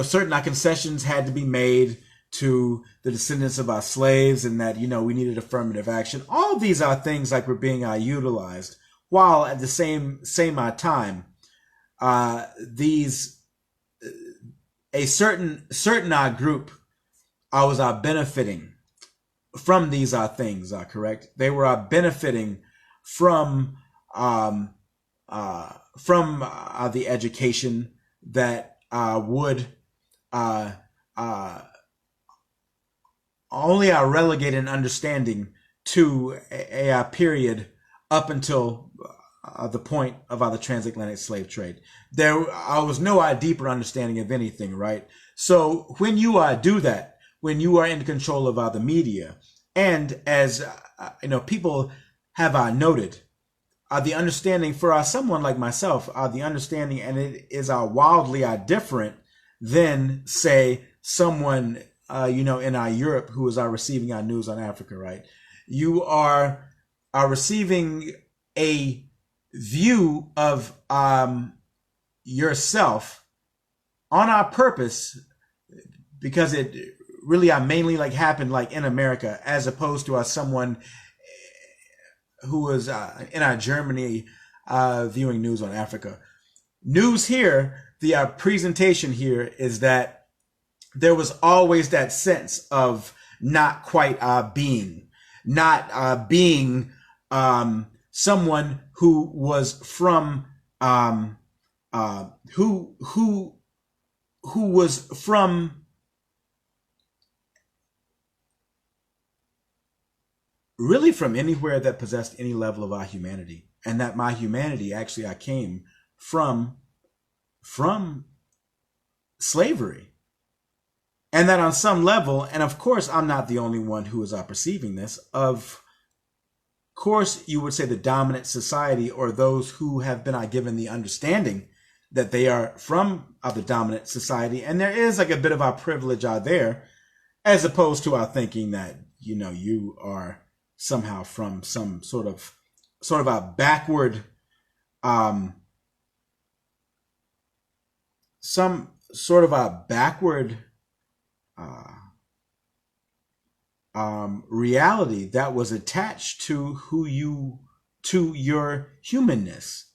certain concessions had to be made to the descendants of our slaves, and that we needed affirmative action. All of these are things were being utilized, while at the same time, a certain group was benefiting these things, correct? They were benefiting from the education that would only relegate an understanding to a period up until the point of the transatlantic slave trade. There was no deeper understanding of anything, right? So when you do that, when you are in control of the media, and as people have noted, the understanding for someone like myself, the understanding, and it is wildly different than, say, someone in Europe who is receiving our news on Africa, right? You are receiving a view of yourself on our purpose, because it really mainly happened in America, as opposed to someone who was in Germany viewing news on Africa. News here, the presentation here is that there was always that sense of not quite being someone who was from who was from really from anywhere that possessed any level of our humanity, and that my humanity actually came from slavery, and that on some level, and of course I'm not the only one who is perceiving this, of course you would say the dominant society, or those who have been given the understanding that they are from the dominant society, and there is a bit of our privilege there, as opposed to thinking that you are somehow from some sort of a backward reality that was attached to your humanness.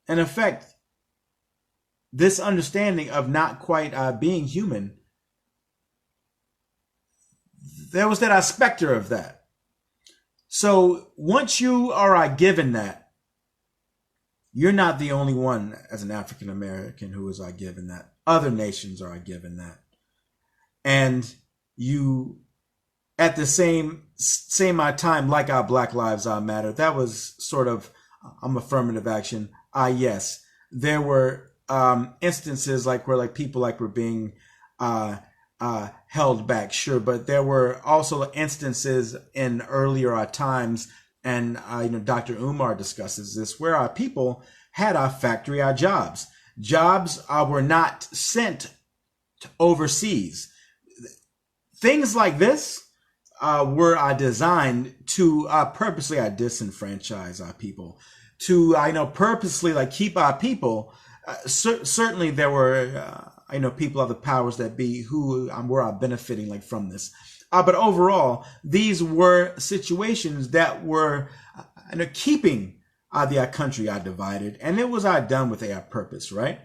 In effect, this understanding of not quite being human, there was that specter of that. So once you are given that, you're not the only one as an African American who is given that. Other nations are given that. And you, at the same time, like our Black Lives Matter, that was sort of affirmative action. Yes, there were instances where people were being held back, sure, but there were also instances in earlier times, and Dr. Umar discusses this, where our people had factory jobs. Jobs were not sent overseas. Things like this were designed to purposely disenfranchise our people, to purposely keep our people. Certainly, there were people of the powers that be who were benefiting from this, but overall, these were situations that were keeping the country divided, and it was done with a purpose, right?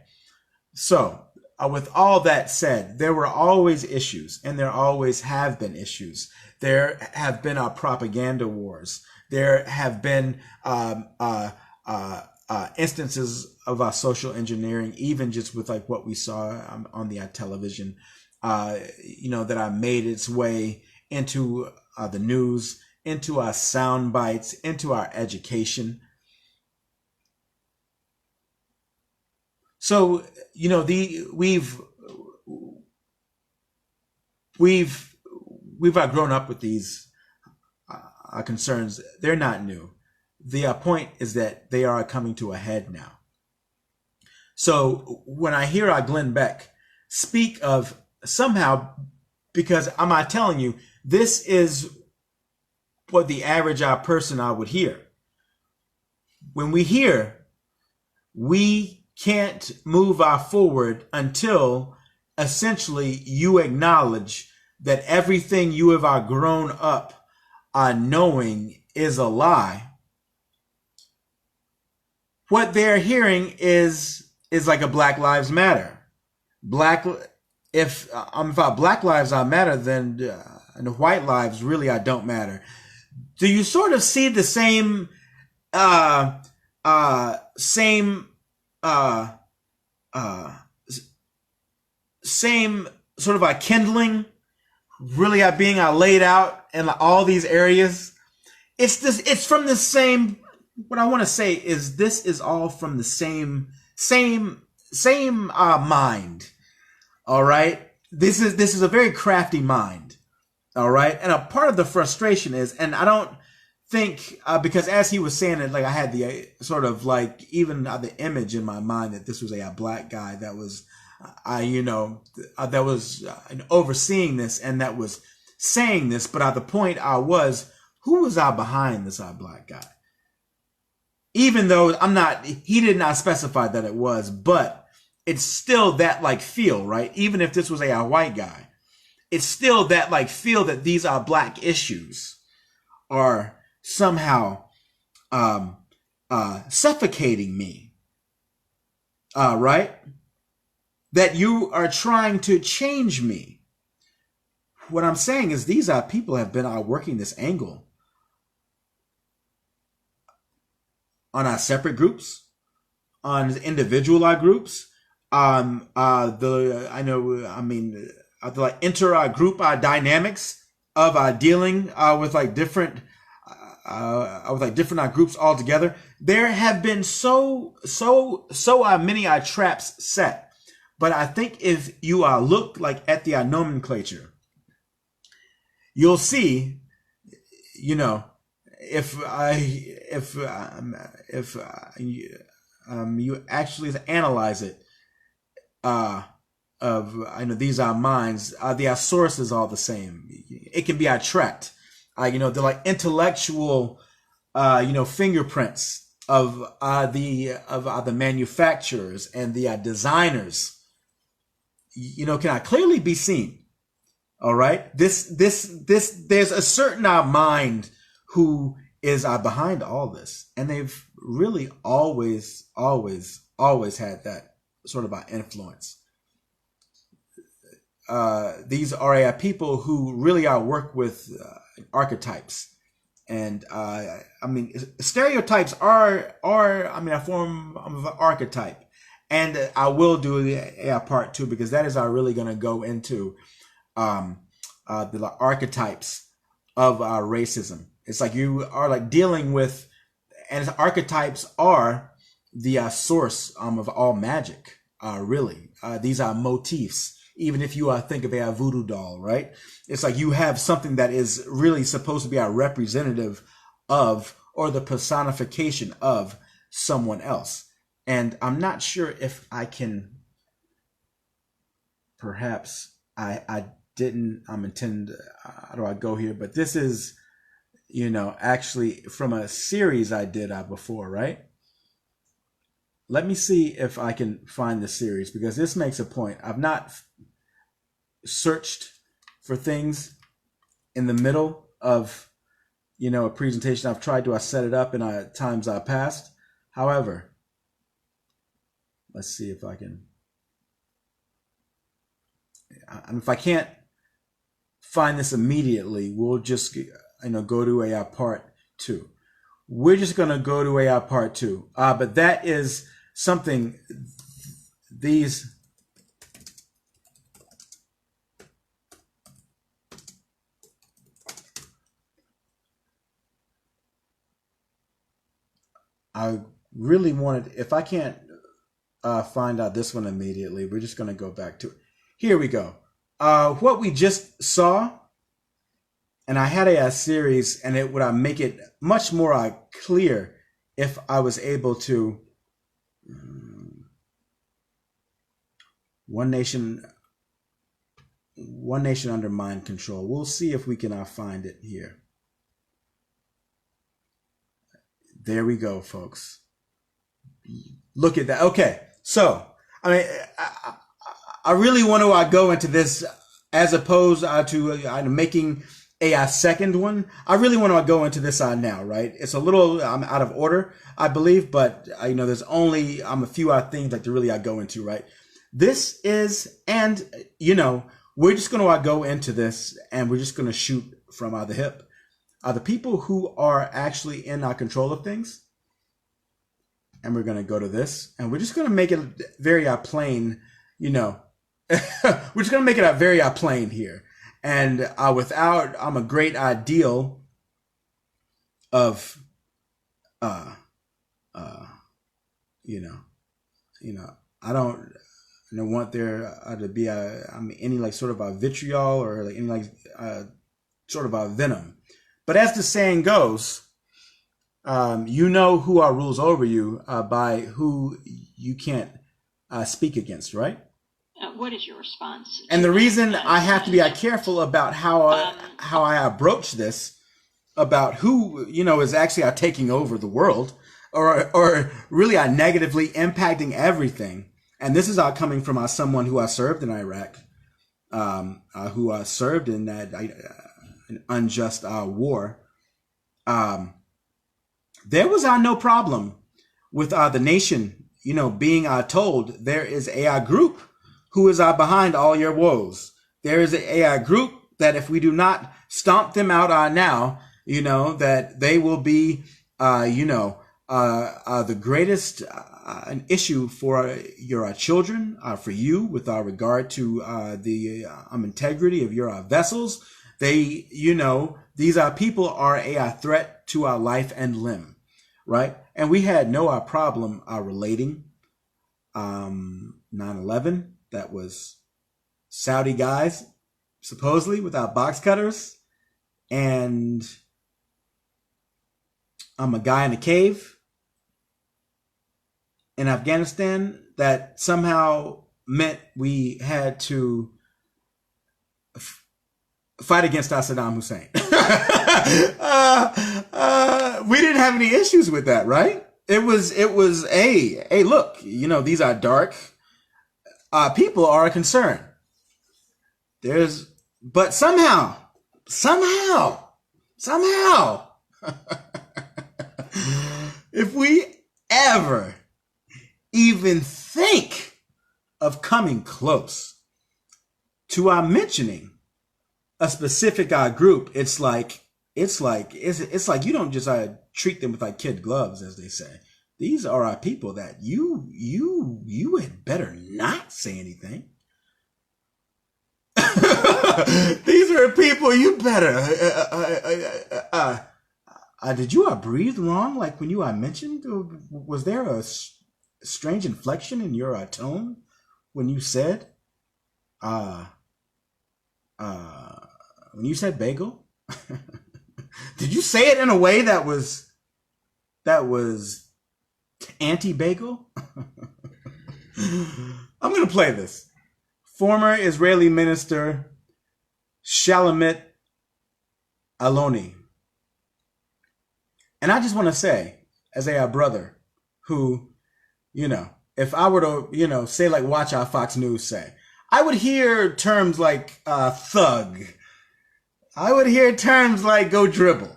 So, with all that said, there were always issues, and there always have been issues. There have been propaganda wars. There have been instances of social engineering, even just with what we saw on the television, that made its way into the news, into our sound bites, into our education. So, we've grown up with these concerns. They're not new. The point is that they are coming to a head now. So when I hear Glenn Beck speak of somehow, because I'm telling you, this is what the average person would hear. When we hear, we can't move forward until essentially you acknowledge that everything you have grown up knowing is a lie. What they're hearing is like a Black Lives Matter. If Black Lives Matter, then and the white lives really don't matter. Do you sort of see the same same sort of kindling really being laid out in all these areas? It's from the same, what I want to say is this is all from the same mind. All right. This is a very crafty mind. All right. And a part of the frustration is, and I don't think, because as he was saying it, like I had the sort of like even the image in my mind that this was a black guy that was, that was overseeing this and that was saying this. But the point was, who was behind this black guy? Even though he did not specify that it was, but it's still that like feel, right? Even if this was a white guy, it's still that like feel that these are black issues are somehow suffocating me, right? That you are trying to change me. What I'm saying is these people have been working this angle on our separate groups, on individual groups, the inter-group dynamics of dealing with different groups altogether. There have been so many traps set. But I think if you look at the nomenclature, you'll see, if you actually analyze it, these minds, the source is all the same. It can be tracked, the intellectual, fingerprints of the manufacturers and the designers, can clearly be seen. All right. There's a certain mind who is behind all this, and they've really always had that sort of influence. These are people who really work with archetypes, and stereotypes are a form of an archetype. And I will do a part 2 because that is really going to go into the archetypes of racism. It's like you are dealing with, and archetypes are the source of all magic. Really, these are motifs. Even if you think of a voodoo doll, right? It's like you have something that is really supposed to be a representative of, or the personification of, someone else. And I'm not sure if I can, perhaps I didn't intend, how do I go here? But this is, actually from a series I did before, right? Let me see if I can find the series, because this makes a point. I've not searched for things in the middle of, a presentation. I've tried to set it up in times past. However, let's see if I can. If I can't find this immediately, we'll just go to a part 2. We're just going to go to a part 2. But that is something. These. I really wanted. If I can't find out this one immediately, we're just going to go back to it. Here we go. What we just saw, and I had a series, and it would make it much more clear if I was able to. One nation under mind control. We'll see if we can find it here. There we go, folks. Look at that. Okay. So, I really want to go into this as opposed to making a second one. I really want to go into this now, right? It's a little out of order, I believe, but there's only a few things to really go into, right? This is, and we're just going to go into this and we're just going to shoot from the hip. The people who are actually in control of things, and we're going to go to this, and we're just going to make it very plain, you know. We're just going to make it very plain here. And without a great ideal of, I don't want there to be any like sort of a vitriol or like any like sort of a venom. But as the saying goes, you know who rules over you by who you can't speak against, right? What is your response? And the reason I have to be careful about how I broach this, about who is actually taking over the world, or really negatively impacting everything. And this is coming from someone who served in Iraq, who served in that an unjust war. There was no problem with the nation, being told there is a group who is behind all your woes. There is a group that if we do not stomp them out now, that they will be, the greatest an issue for your children, for you, with regard to the integrity of your vessels. They, these people are a threat to our life and limb, right? And we had no problem relating 9/11. That was Saudi guys, supposedly without box cutters, and I'm a guy in a cave in Afghanistan that somehow meant we had to fight against Saddam Hussein. We didn't have any issues with that, right? It was hey, look, these are dark. People are a concern. But somehow, if we ever even think of coming close to mentioning a specific group, it's like you don't just treat them with like kid gloves, as they say. These are people that you had better not say anything. These are people you better. Did you breathe wrong? Like when you mentioned, was there a strange inflection in your tone when you said, when you said bagel? Did you say it in a way that was anti-bagel? I'm going to play this. Former Israeli minister Shalomit Aloni. And I just want to say, as a brother who, if I were to, say like watch our Fox News say, I would hear terms like thug. I would hear terms like go dribble.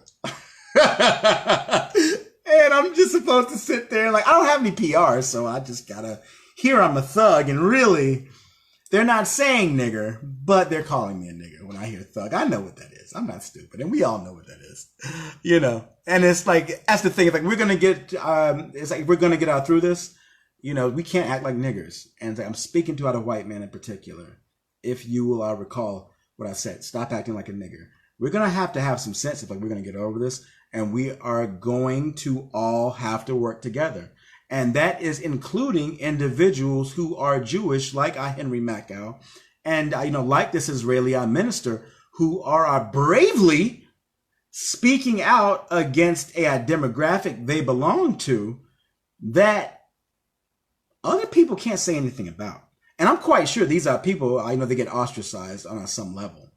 And I'm just supposed to sit there like, I don't have any PR, so I just gotta hear I'm a thug. And really, they're not saying nigger, but they're calling me a nigger when I hear thug. I know what that is. I'm not stupid. And we all know what that is, And it's like, that's the thing. It's like, we're going to get, we're going to get out through this. We can't act like niggers. And I'm speaking to a white man in particular. If you will recall what I said, stop acting like a nigger. We're going to have some sense if we're going to get over this. And we are going to all have to work together. And that is including individuals who are Jewish, like Henry Macau, and, like this Israeli minister, who are bravely speaking out against a demographic they belong to that other people can't say anything about. And I'm quite sure these are people, they get ostracized on some level.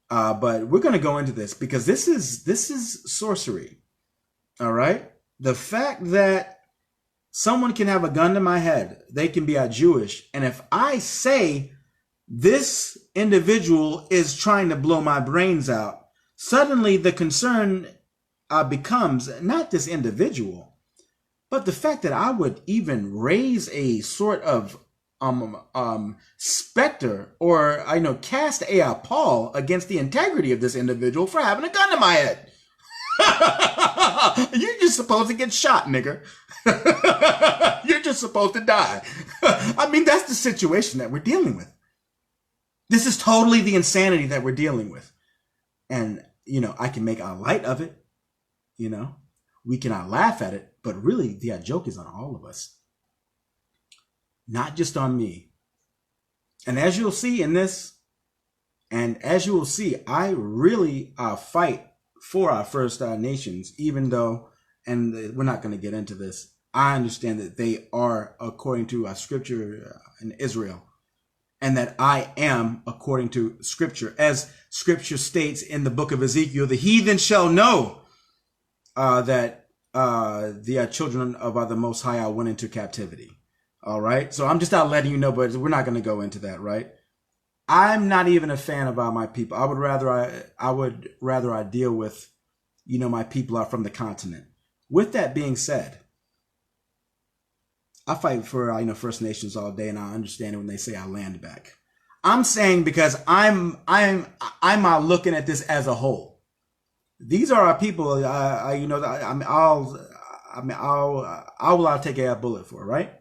But we're going to go into this because this is sorcery. All right. The fact that someone can have a gun to my head, they can be Jewish. And if I say this individual is trying to blow my brains out, suddenly the concern becomes not this individual, but the fact that I would even raise a sort of specter or cast a pall against the integrity of this individual for having a gun in my head. You're just supposed to get shot, nigga. You're just supposed to die. I mean, that's the situation that we're dealing with. This is totally the insanity that we're dealing with. And, I can make a light of it. We can laugh at it, but really the joke is on all of us. Not just on me. And as you'll see in this, and as you will see, I really fight for our First Nations, even though, and we're not going to get into this, I understand that they are according to scripture in Israel, and that I am according to scripture. As scripture states in the book of Ezekiel, the heathen shall know that the children of the Most High went into captivity. All right. So I'm just out letting you know, but we're not going to go into that. Right. I'm not even a fan of my people. I would rather I deal with, my people are from the continent. With that being said, I fight for, First Nations all day, and I understand it when they say I land back. I'm saying because I'm looking at this as a whole. These are our people. I'll take a bullet for, right?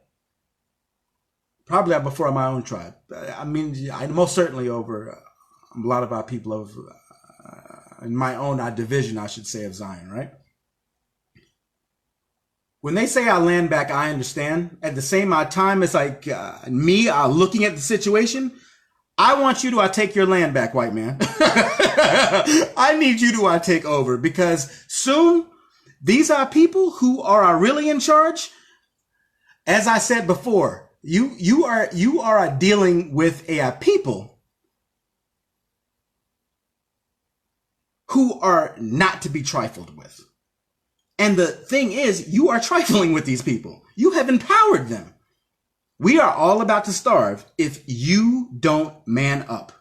Probably before my own tribe. I mean, most certainly over a lot of our people of, in my own division, I should say, of Zion, right? When they say I land back, I understand. At the same time, it's like me looking at the situation. I want you to take your land back, white man. I need you to take over, because soon these are people who are really in charge. As I said before, you are dealing with a people who are not to be trifled with. And the thing is, you are trifling with these people. You have empowered them. We are all about to starve if you don't man up.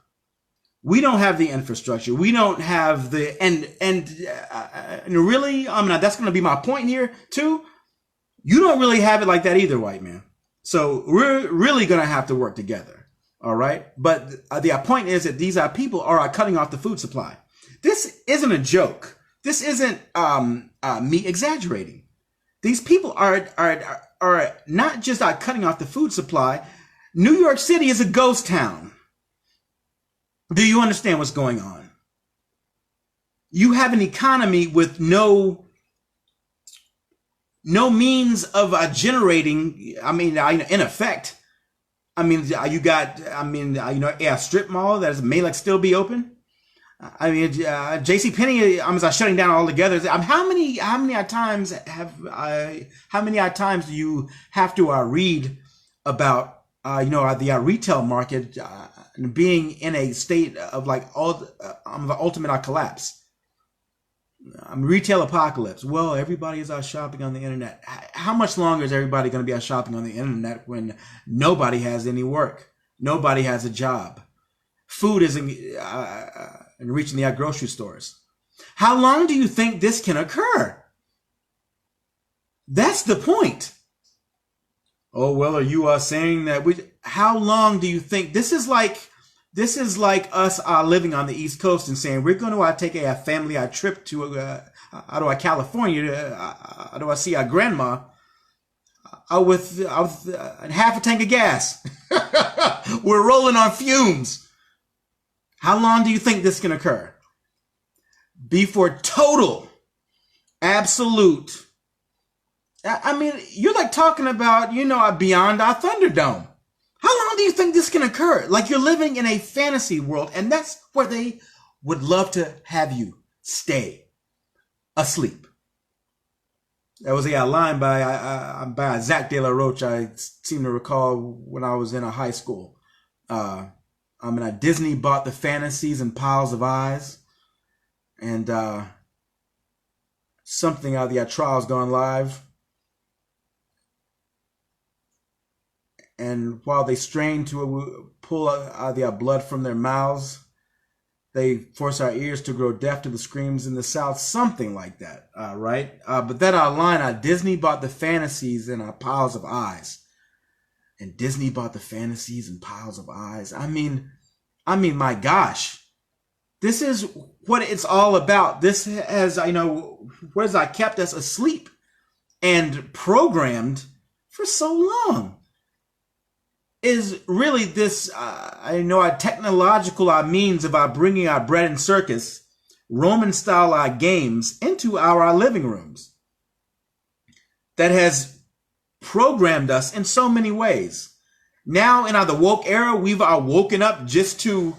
We don't have the infrastructure. We don't have the, and really, that's going to be my point here too. You don't really have it like that either, white man. So we're really going to have to work together. All right. But the point is that these people are cutting off the food supply. This isn't a joke. This isn't me exaggerating. These people are not just cutting off the food supply. New York City is a ghost town. Do you understand what's going on? You have an economy with no means of generating. In effect, you got. A strip mall that may still be open. JCPenney is shutting down altogether. How many times do you have to read about the retail market being in a state of the ultimate collapse? Retail apocalypse. Well, everybody is out shopping on the internet. How much longer is everybody going to be out shopping on the internet when nobody has any work? Nobody has a job. Food isn't reaching the grocery stores. How long do you think this can occur? That's the point. Oh, well, are you saying that how long do you think this is like us living on the East Coast and saying we're going to take a family trip to California to see our grandma with half a tank of gas. We're rolling on fumes. How long do you think this can occur? Before total, absolute. You're talking about, beyond our Thunderdome. How long do you think this can occur? You're living in a fantasy world, and that's where they would love to have you stay asleep. That was a line by Zach De La Roche. I seem to recall when I was in high school. Disney bought the fantasies and piles of eyes, and something out of the trials gone live. And while they strain to pull out the blood from their mouths, they force our ears to grow deaf to the screams in the South. Something like that, right? But that line, Disney bought the fantasies and piles of eyes. and Disney bought the fantasies and piles of eyes. I mean, my gosh, this is what it's all about. This has, whereas I kept us asleep and programmed for so long is really this, our technological means of bringing our bread and circus, Roman style games into our living rooms that has programmed us in so many ways. Now in the woke era, we've woken up just to,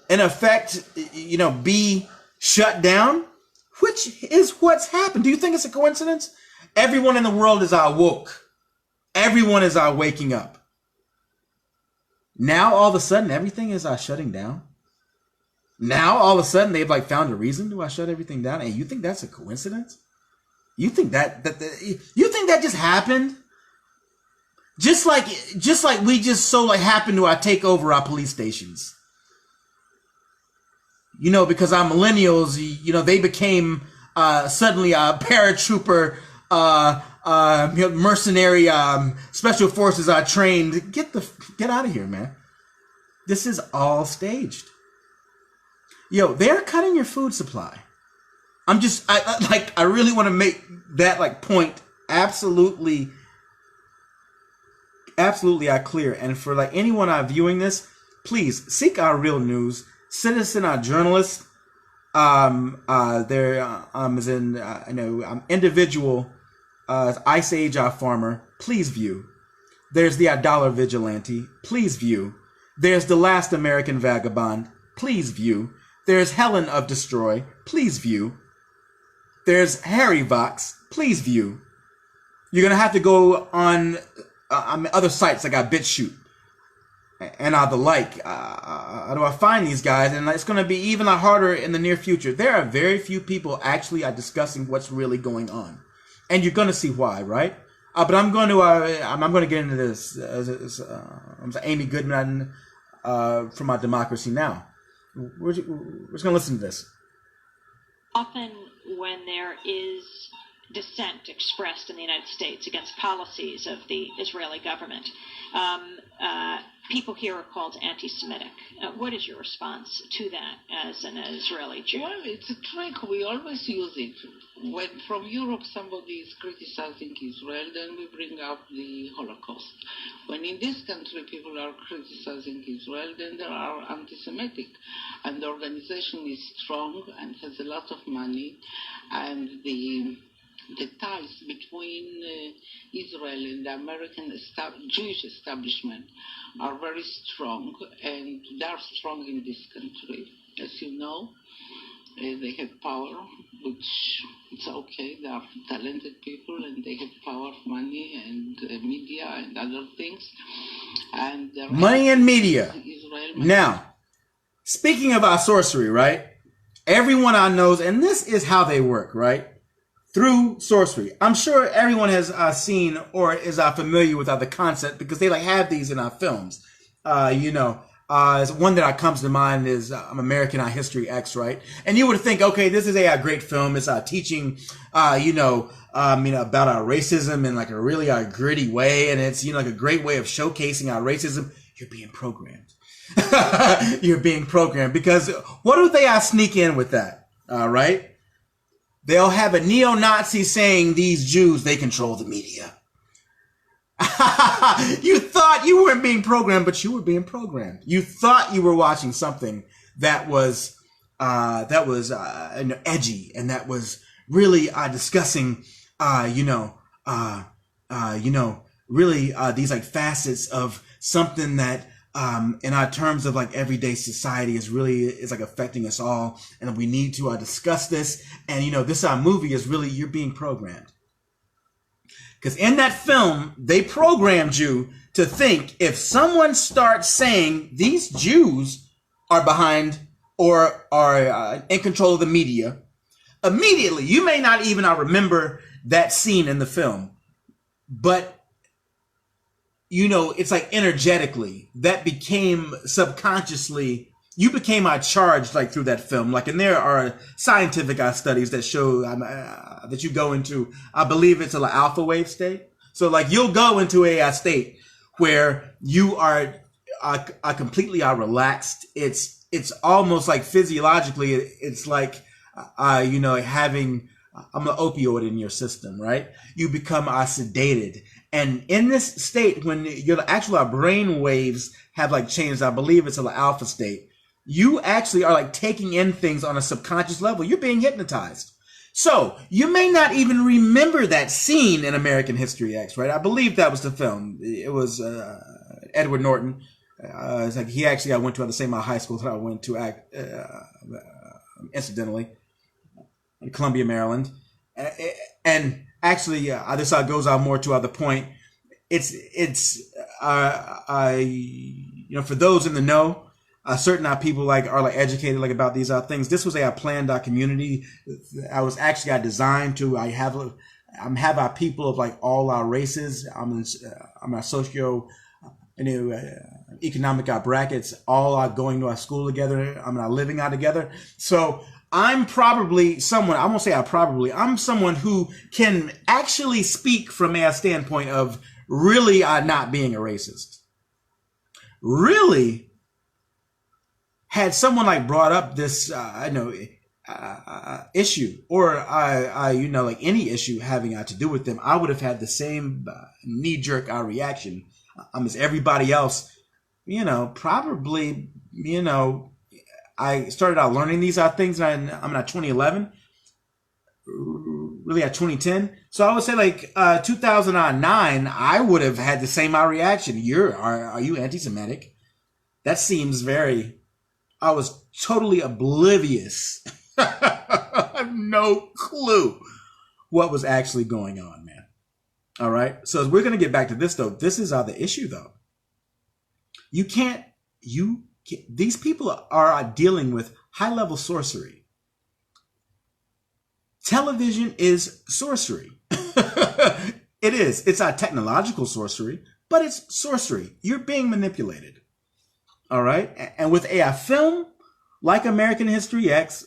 in effect, be shut down, which is what's happened. Do you think it's a coincidence? Everyone in the world is woke. Everyone is waking up. Now all of a sudden everything is shutting down. Now all of a sudden they've found a reason to shut everything down. And you think that's a coincidence? You think you think that just happened? Just like we just happened to take over our police stations. Because our millennials, they became suddenly a paratrooper, mercenary, special forces are trained. Get out of here, man. This is all staged. They're cutting your food supply. I really want to make that point absolutely clear. And for anyone viewing this, please seek our real news. Citizen, journalists, there is an individual, Ice Age farmer. Please view. There's the dollar vigilante. Please view. There's the last American vagabond. Please view. There's Helen of Destroy. Please view. There's Harry Vox. Please view. You're gonna have to go on other sites like BitChute and the like. How do I find these guys? And it's gonna be even harder in the near future. There are very few people actually discussing what's really going on, and you're gonna see why, right? But I'm going to get into this. I'm Amy Goodman from our Democracy Now! We're just gonna listen to this. Often when there is dissent expressed in the United States against policies of the Israeli government, people here are called anti-Semitic. What is your response to that as an Israeli Jew? Well, it's a trick. We always use it. When from Europe somebody is criticizing Israel, then we bring up the Holocaust. When in this country people are criticizing Israel, then they are anti-Semitic. And the organization is strong and has a lot of money, and the ties between Israel and the American Jewish establishment are very strong, and they are strong in this country. As you know, they have power, which it's okay. They are talented people, and they have power, money, and media, and other things. And money and media. Now, speaking of our sorcery, right? Everyone knows, and this is how they work, right? Through sorcery. I'm sure everyone has seen or is familiar with the concept because they have these in our films. One that comes to mind is American History X, right? And you would think, okay, this is a great film. It's teaching, about our racism in a really gritty way, and it's a great way of showcasing our racism. You're being programmed. You're being programmed because what do they sneak in with that? Right? They'll have a neo-Nazi saying these Jews, they control the media. You thought you weren't being programmed, but you were being programmed. You thought you were watching something that was edgy and that was really discussing, really these facets of something that in our terms of everyday society is affecting us all, and we need to discuss this. And this movie is really, you're being programmed, because in that film they programmed you to think if someone starts saying these Jews are behind or are in control of the media, immediately you may not even remember that scene in the film, but it's energetically that became subconsciously, you became charged through that film. And there are scientific studies that show that you go into, I believe it's an alpha wave state. So you'll go into a state where you are completely relaxed. It's almost like physiologically, it's like, having an opioid in your system, right? You become sedated. And in this state, when your actual brain waves have like changed, I believe it's an alpha state, you actually are like taking in things on a subconscious level. You're being hypnotized. So you may not even remember that scene in American History X, right? I believe that was the film. It was Edward Norton. It's like I went to the same high school that I went to, incidentally, in Columbia, Maryland. And actually, this goes on more to the point. It's for those in the know, certain people are educated about these things. This was a planned community. I was actually designed to. I have our people of all our races. I'm a socio, economic brackets. All are going to our school together. I'm not living out together. So I'm probably someone. I won't say I'm someone who can actually speak from a standpoint of really not being a racist. Really. Had someone brought up this, issue, or any issue having to do with them, I would have had the same knee-jerk reaction as everybody else. Probably, I started out learning these things. I'm at 2011, really at 2010. So I would say 2009, I would have had the same reaction. Are you anti-Semitic? That seems very. I was totally oblivious. I have no clue what was actually going on, man. All right. So we're going to get back to this, though. This is the issue, though. These people are dealing with high-level sorcery. Television is sorcery. It is. It's a technological sorcery, but it's sorcery. You're being manipulated. All right. And with a film like American History X,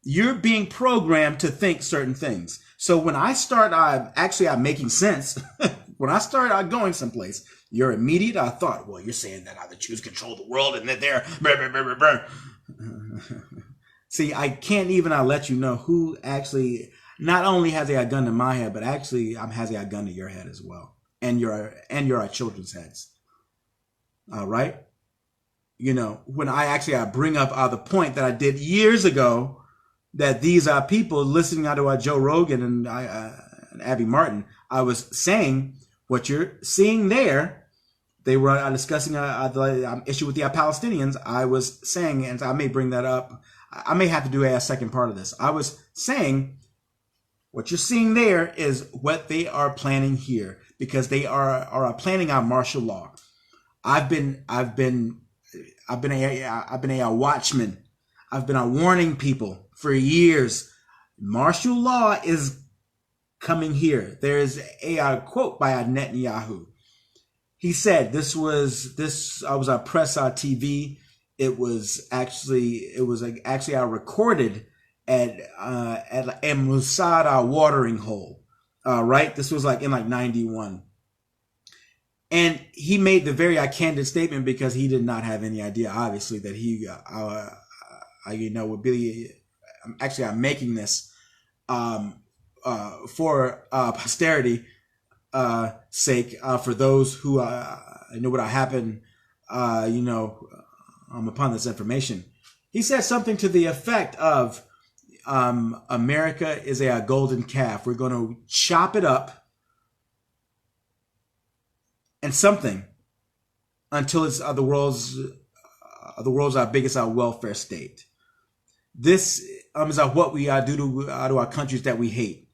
you're being programmed to think certain things. So when I start I'm making sense, when I start going someplace, your immediate thought, well, you're saying that the Jews control the world and that they're. See, I can't even let you know who actually not only has a gun to my head, but actually has a gun to your head as well. And your children's heads. All right. When I actually bring up the point that I did years ago, that these people listening to Joe Rogan and Abby Martin, I was saying what you're seeing there. They were discussing the issue with the Palestinians. I was saying, and I may bring that up. I may have to do a second part of this. I was saying what you're seeing there is what they are planning here, because they are planning on martial law. I've been a watchman. I've been warning people for years. Martial law is coming here. There's a quote by Netanyahu. He said this was on Press TV. It was actually recorded at a Mossad watering hole. Right. This was in 91. And he made the very candid statement, because he did not have any idea, obviously, that he, would be. I'm making this for posterity sake, for those who know what happened, upon this information. He said something to the effect of, America is a golden calf. We're going to chop it up. And something until it's the world's biggest welfare state. This is what we do to our countries that we hate.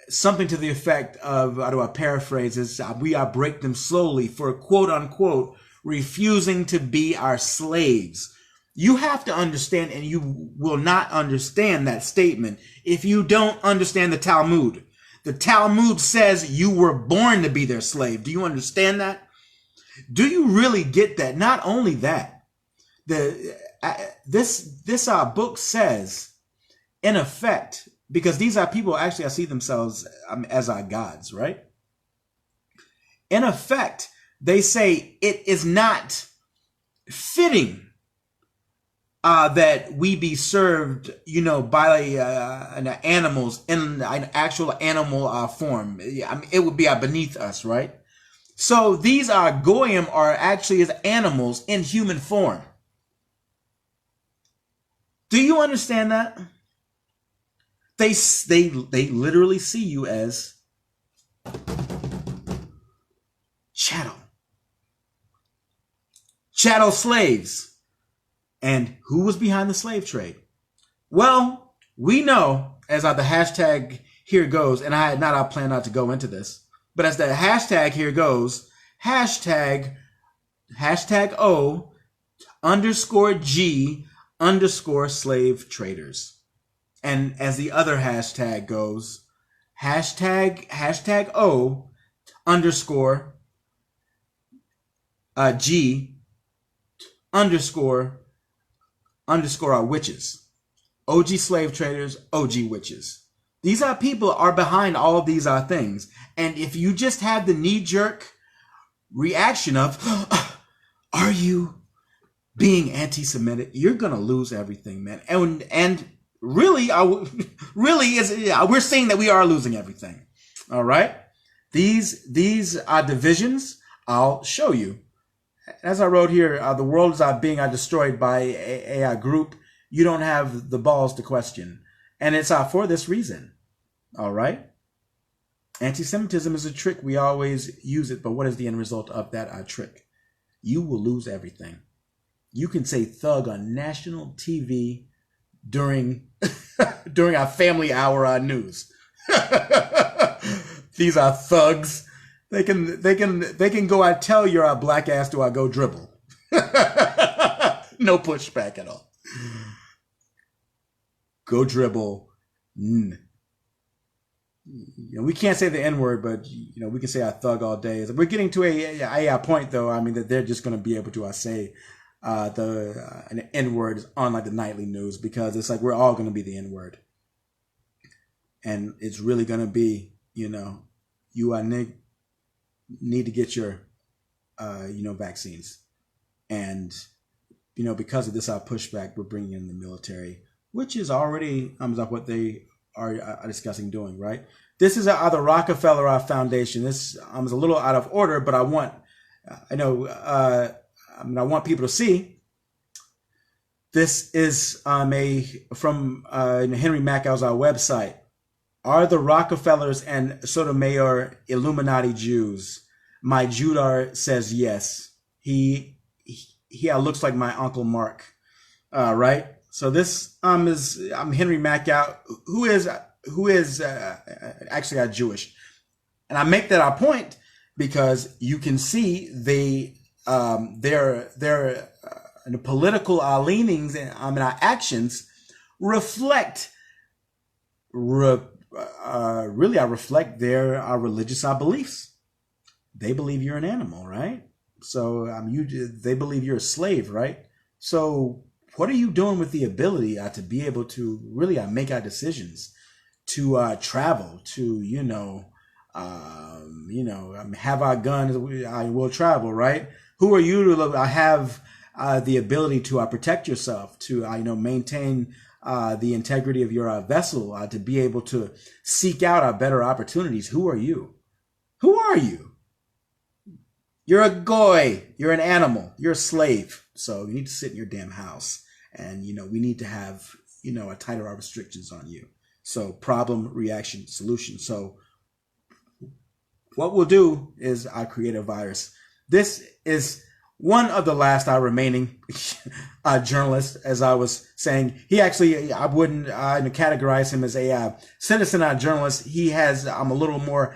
Something to the effect of, I paraphrase, is we break them slowly for quote unquote refusing to be our slaves. You have to understand, and you will not understand that statement if you don't understand the Talmud. The Talmud says you were born to be their slave. Do you understand that? Do you really get that? Not only that, this book says, in effect, because these are people actually see themselves as our gods, right? In effect, they say it is not fitting that we be served, by animals in an actual animal form. I mean, it would be beneath us, right? So these goyim are actually as animals in human form. Do you understand that? They literally see you as chattel slaves. And who was behind the slave trade? Well, we know, as the hashtag here goes, and I had not planned not to go into this, but as the hashtag here goes, hashtag O _G _slave traders. And as the other hashtag goes, hashtag O _G _our witches. OG slave traders, OG witches. These people are behind all of these things. And if you just have the knee-jerk reaction of, are you being anti-Semitic? You're going to lose everything, man. And really, we're saying that we are losing everything. All right? These divisions, I'll show you. As I wrote here, the world is being destroyed by a group you don't have the balls to question. And it's for this reason. All right? Anti-Semitism is a trick. We always use it. But what is the end result of that trick? You will lose everything. You can say thug on national TV during our family hour news. These are thugs. They can go and tell your black ass to go dribble. No pushback at all. Go dribble. We can't say the N-word, but we can say a thug all day. We're getting to a point though. I mean that they're just going to be able to say the N-word on the nightly news, because it's we're all going to be the N-word, and it's really going to be you need to get your vaccines, and because of this pushback, we're bringing in the military, which is already what they are discussing doing. Right, this is the Rockefeller Foundation. This is a little out of order, but I want people to see. This is from Henry Mackow's website. Are the Rockefellers and Sotomayor Illuminati Jews? My Judar says yes. He looks like my Uncle Mark. Right? So this is Henry Mackow, who is actually Jewish. And I make that a point because you can see their political leanings and actions reflect reflect their religious beliefs. They believe you're an animal, right? So they believe you're a slave, right? So what are you doing with the ability to be able to really make our decisions, to travel, to have our guns, we'll travel, right? Who are you to have the ability to protect yourself, to maintain the integrity of your vessel, to be able to seek out better opportunities? Who are you? Who are you? You're a goy. You're an animal. You're a slave. So you need to sit in your damn house. And, we need to have, a tighter restrictions on you. So problem, reaction, solution. So what we'll do is create a virus. This is one of the last remaining journalists, as I was saying. He actually, I wouldn't categorize him as a citizen journalist. He has a little more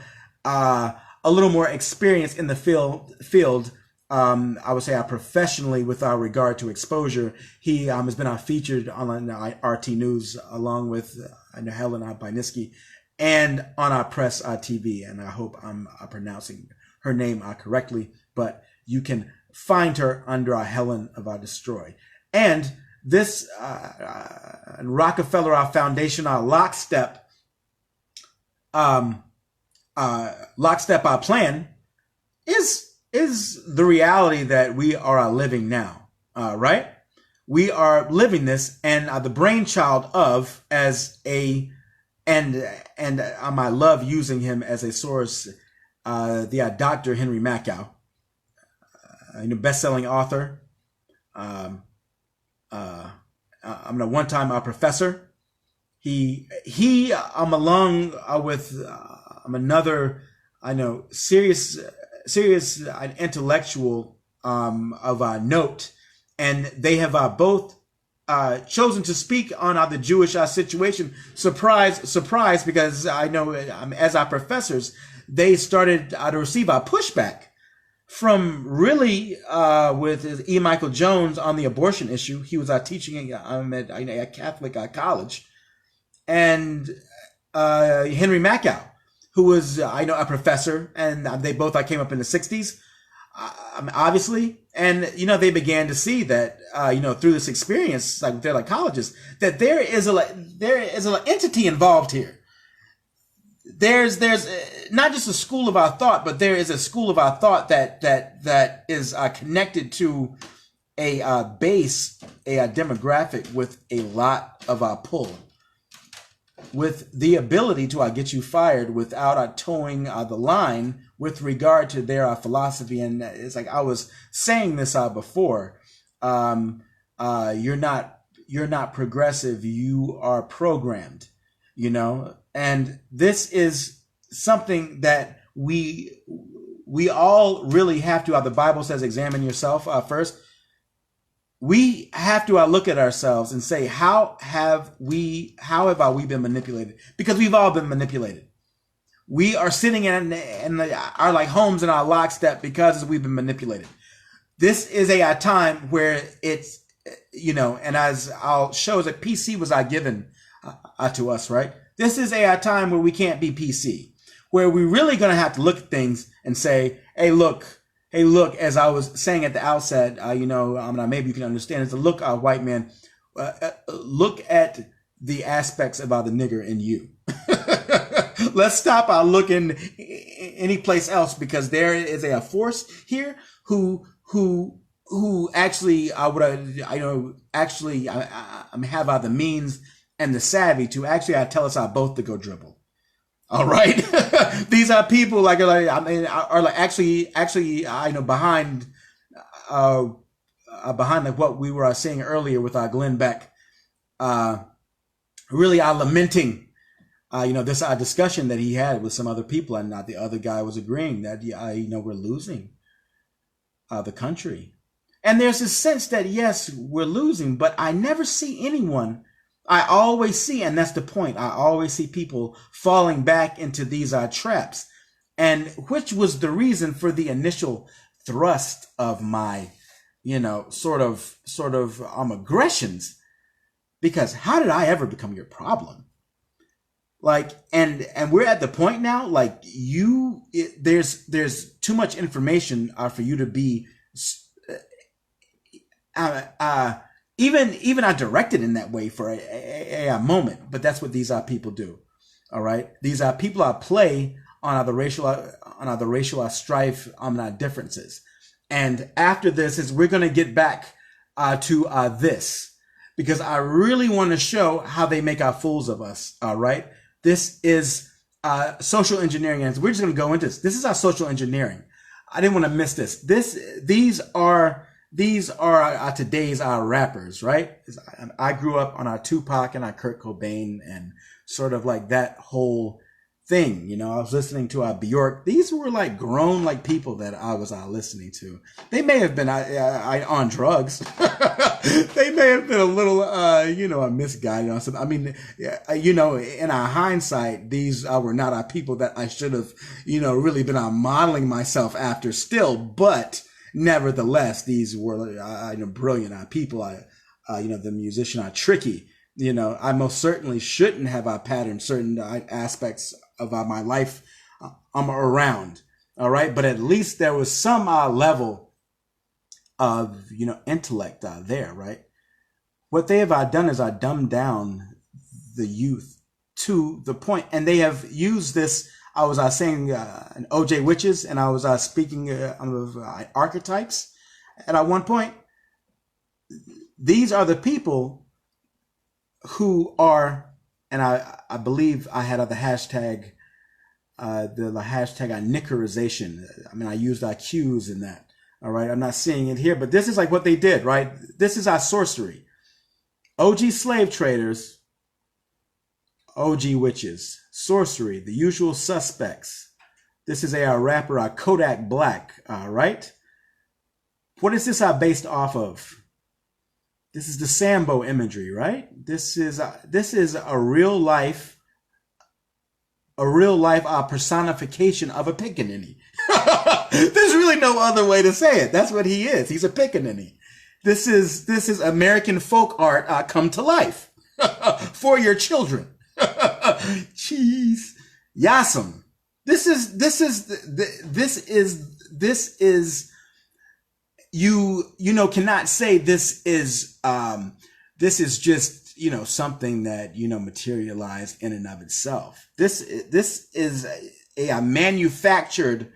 experience in the field. I would say professionally with regard to exposure. He has been featured on RT News along with Helen Biniski and on Press TV. And I hope I'm pronouncing her name correctly, but you can find her under Helen of Destroy. And this Rockefeller Foundation lockstep plan is is the reality that we are living now, right? We are living this, and the brainchild of and I love using him as a source, the Dr. Henry Mackow, best-selling author. I'm a one-time professor. I'm along with another, serious intellectual of note, and they have both chosen to speak on the Jewish situation. Surprise, because I know as our professors, they started to receive pushback from really with E. Michael Jones on the abortion issue. He was teaching at a Catholic college, and Henry Mackow, who was a professor, and they both came up in the 60s, obviously, and they began to see that through this experience, like they're like colleges, that there is an entity involved here. There's not just a school of our thought, but there is a school of our thought that is connected to a base, a demographic with a lot of pull, with the ability to get you fired without towing the line with regard to their philosophy. And it's like I was saying this before. You're not progressive. You are programmed. And this is something that we all really have to. The Bible says, examine yourself first. We have to look at ourselves and say, how have we been manipulated? Because we've all been manipulated. We are sitting in our homes in our lockstep because we've been manipulated. This is a time where it's, and as I'll show, that PC was given to us, right? This is a time where we can't be PC, where we're really going to have to look at things and say, hey, look, as I was saying at the outset, maybe you can understand, is to look, white man, look at the aspects about the nigger in you. Let's stop looking any place else, because there is a force here who actually have the means and the savvy to actually tell us both to go dribble. All right, these are people are actually behind what we were saying earlier with Glenn Beck, really lamenting this discussion that he had with some other people, and the other guy was agreeing that we're losing the country, and there's this sense that yes, we're losing, but I never see anyone. I always see, and that's the point, I always see people falling back into these traps, and which was the reason for the initial thrust of my, sort of aggressions, because how did I ever become your problem? And we're at the point now, there's too much information for you to be, even I directed in that way for a moment, but that's what these people do. All right, these people play on the racial strife, on differences, and after this we're going to get back to this, because I really want to show how they make fools of us. All right, this is social engineering, and we're just going to go into this. This is our social engineering. I didn't want to miss this. These are today's rappers, right? I grew up on Tupac and Kurt Cobain and sort of that whole thing. I was listening to Bjork. These were grown people that I was listening to. They may have been on drugs. They may have been a little misguided on something. I mean, in our hindsight, these were not people that I should have really been modeling myself after still, but nevertheless, these were brilliant people. The musician Tricky. I most certainly shouldn't have patterned certain aspects of my life around. All right, but at least there was some level of intellect there, right? What they have done is dumbed down the youth to the point, and they have used this I was saying an OJ witches, and I was speaking of archetypes. And at one point, these are the people who are, and I believe I had the hashtag, the hashtag Nicarization. I mean, I used Q's in that. All right. I'm not seeing it here, but this is like what they did, right? This is our sorcery. OG slave traders, OG witches, sorcery, the usual suspects. This is a rapper, Kodak Black. All right. What is this based off of? This is the Sambo imagery, right? This is a real life personification of a pickaninny. There's really no other way to say it. That's what he is. He's a pickaninny. This is American folk art come to life for your children. Jeez, Yassam. This is you cannot say this is just something that materialized in and of itself. This is a manufactured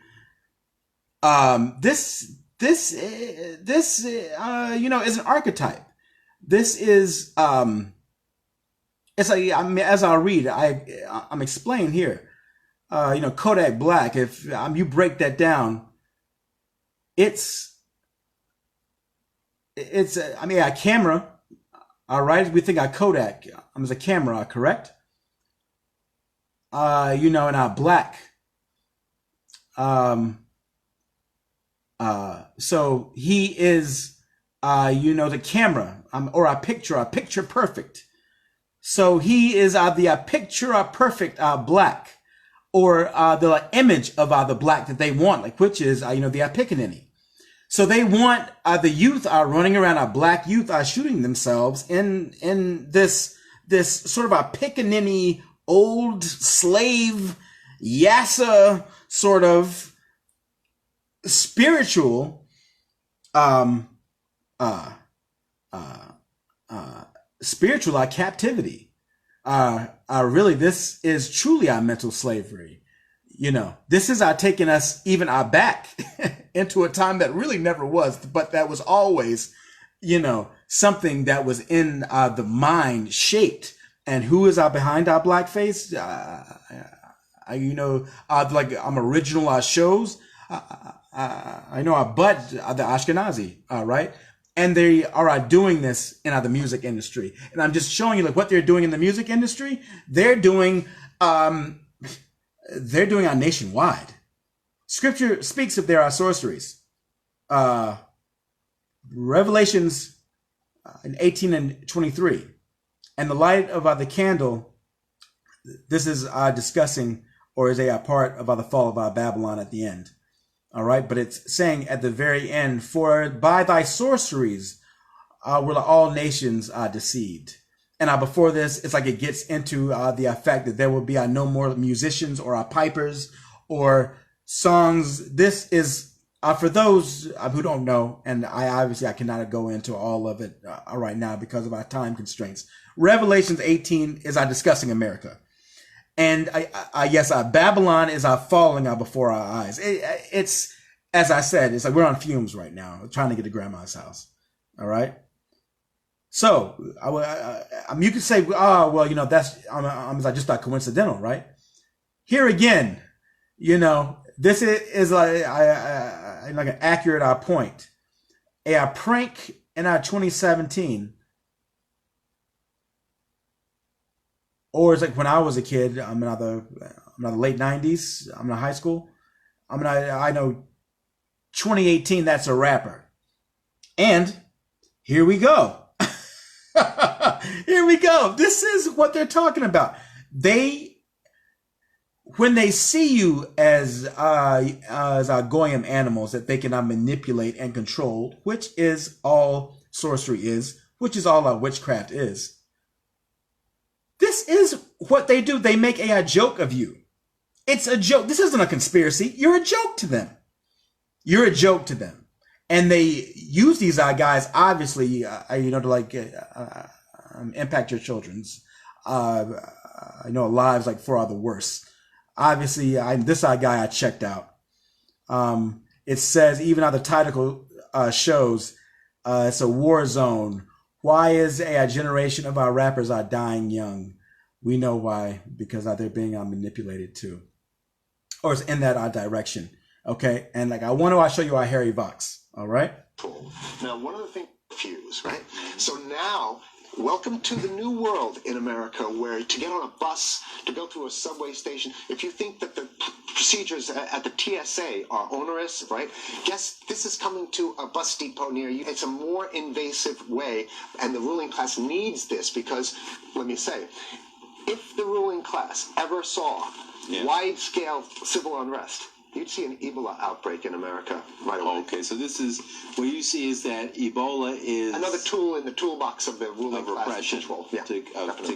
this is an archetype. This is it's like, I mean, as I'll read, I'm explaining here. Kodak Black. If you break that down, it's a camera. All right, we think Kodak as a camera, correct? And black. So he is, the camera, or a picture perfect. So he is the picture perfect black, or the image of the black that they want, which is the pickaninny. So they want the youth running around, black youth shooting themselves in this sort of a pickaninny old slave yassa sort of spiritual spiritual captivity. Really, this is truly our mental slavery. This is taking us even back into a time that really never was, but that was always, something that was in the mind shaped. And who is behind our blackface? Like original shows. I know Bud, the Ashkenazi, right? And they are doing this in the music industry. And I'm just showing you what they're doing in the music industry. They're doing nationwide. Scripture speaks of their sorceries. Revelations in 18 and 23. And the light of the candle, this is discussing, or is a part of the fall of Babylon at the end. All right, but it's saying at the very end, for by thy sorceries were all nations deceived. And before this, it's like it gets into the fact that there will be no more musicians or pipers or songs. This is for those who don't know, and I cannot go into all of it right now because of our time constraints. Revelations 18 is discussing America. And yes, Babylon is falling before our eyes. It's, as I said, it's like we're on fumes right now, trying to get to grandma's house. All right. So you could say, that's just coincidental, right? Here again, this is like an accurate point. A prank in 2017. Or it's like when I was a kid, I'm in the late 90s, I'm in high school. I know 2018, that's a rapper. And here we go. Here we go. This is what they're talking about. When they see you as goyim animals that they can manipulate and control, which is all sorcery is, which is all witchcraft is. This is what they do. They make a joke of you. It's a joke. This isn't a conspiracy. You're a joke to them. You're a joke to them. And they use these guys, obviously, to impact your children's, lives for the worse. obviously, this guy I checked out. It says, even how the title shows, it's a war zone. Why is a generation of our rappers are dying young? We know why, because they're being manipulated too. Or it's in that direction. Okay, and like I want to show you our Harry Vox. All right. Now, one of the things fuse, right? So now, welcome to the new world in America, where to get on a bus, to go through a subway station, if you think that the procedures at the TSA are onerous, right? Guess this is coming to a bus depot near you. It's a more invasive way, and the ruling class needs this because, let me say, if the ruling class ever saw wide-scale civil unrest, you'd see an Ebola outbreak in America right away. Okay, so this is what you see is that Ebola is another tool in the toolbox of the ruling class control. Yeah, to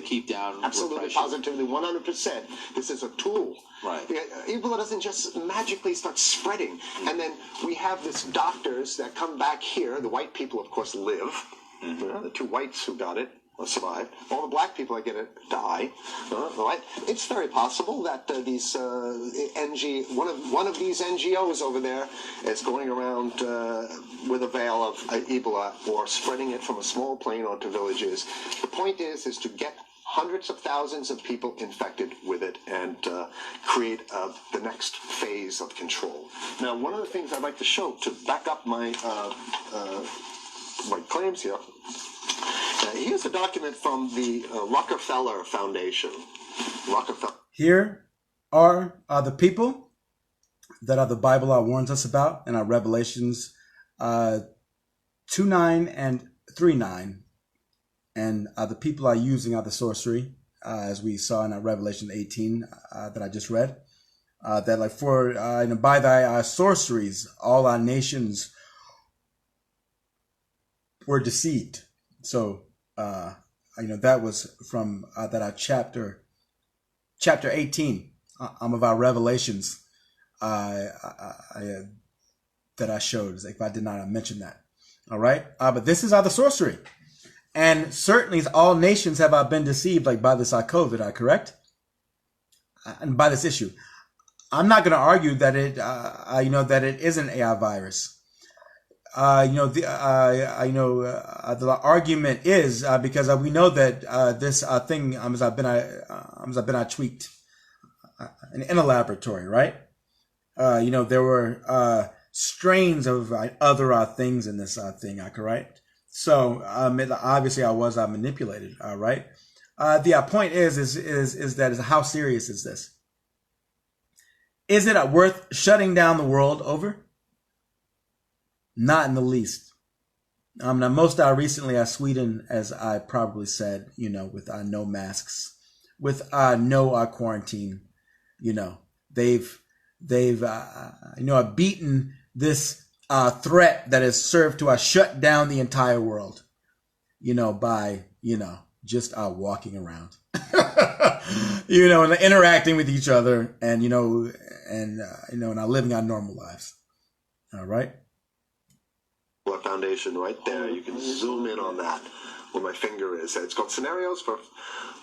keep down absolutely, repression. positively, 100%. This is a tool. Right. Ebola doesn't just magically start spreading, and then we have this doctors that come back here. The white people, of course, live. Mm-hmm. The two whites who got it survive. All the black people that get it die. Right? It's very possible that these one of these NGOs over there is going around with a veil of Ebola or spreading it from a small plane onto villages. The point is to get hundreds of thousands of people infected with it and create the next phase of control. Now, one of the things I'd like to show to back up my claims here. Here's a document from the Rockefeller Foundation. Here are the people that the Bible warns us about in our Revelations 2:9 and 3:9. And the people are using the sorcery, as we saw in Revelation 18 that I just read. That like for by thy sorceries, all our nations were deceived. So, that was from that chapter 18 of our Revelations that I showed. If I did not mention that. All right. But this is the sorcery. And certainly all nations have been deceived by this COVID, correct? And by this issue. I'm not going to argue that that it is an AI virus. The argument is because we know that this thing has been tweaked in a laboratory, right? There were strains of other things in this thing, correct? So obviously I was manipulated, right? The point is that how serious is this? Is it worth shutting down the world over? Not in the least. Now most recently Sweden, as I probably said, with no masks, with no quarantine, they've beaten this threat that has served to shut down the entire world, by just walking around, and interacting with each other, and not living our normal lives. All right. Foundation right there. You can zoom in on that where my finger is. It's called Scenarios for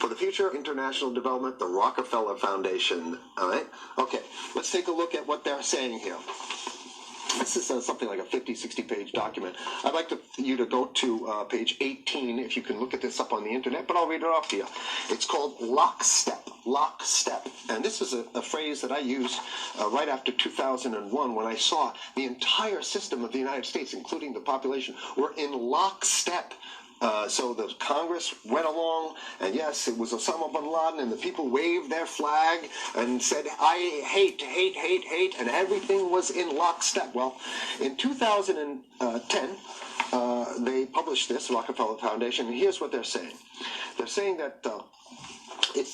the Future International Development, the Rockefeller Foundation. All right. Okay. Let's take a look at what they're saying here. This is something like a 50, 60-page document. I'd like you to go to page 18, if you can look at this up on the internet, but I'll read it off to you. It's called lockstep. Lockstep. And this is a phrase that I used right after 2001 when I saw the entire system of the United States, including the population, were in lockstep. So the Congress went along, and yes, it was Osama bin Laden, and the people waved their flag and said, I hate, hate, hate, hate, and everything was in lockstep. Well, in 2010, they published this, Rockefeller Foundation, and here's what they're saying. They're saying that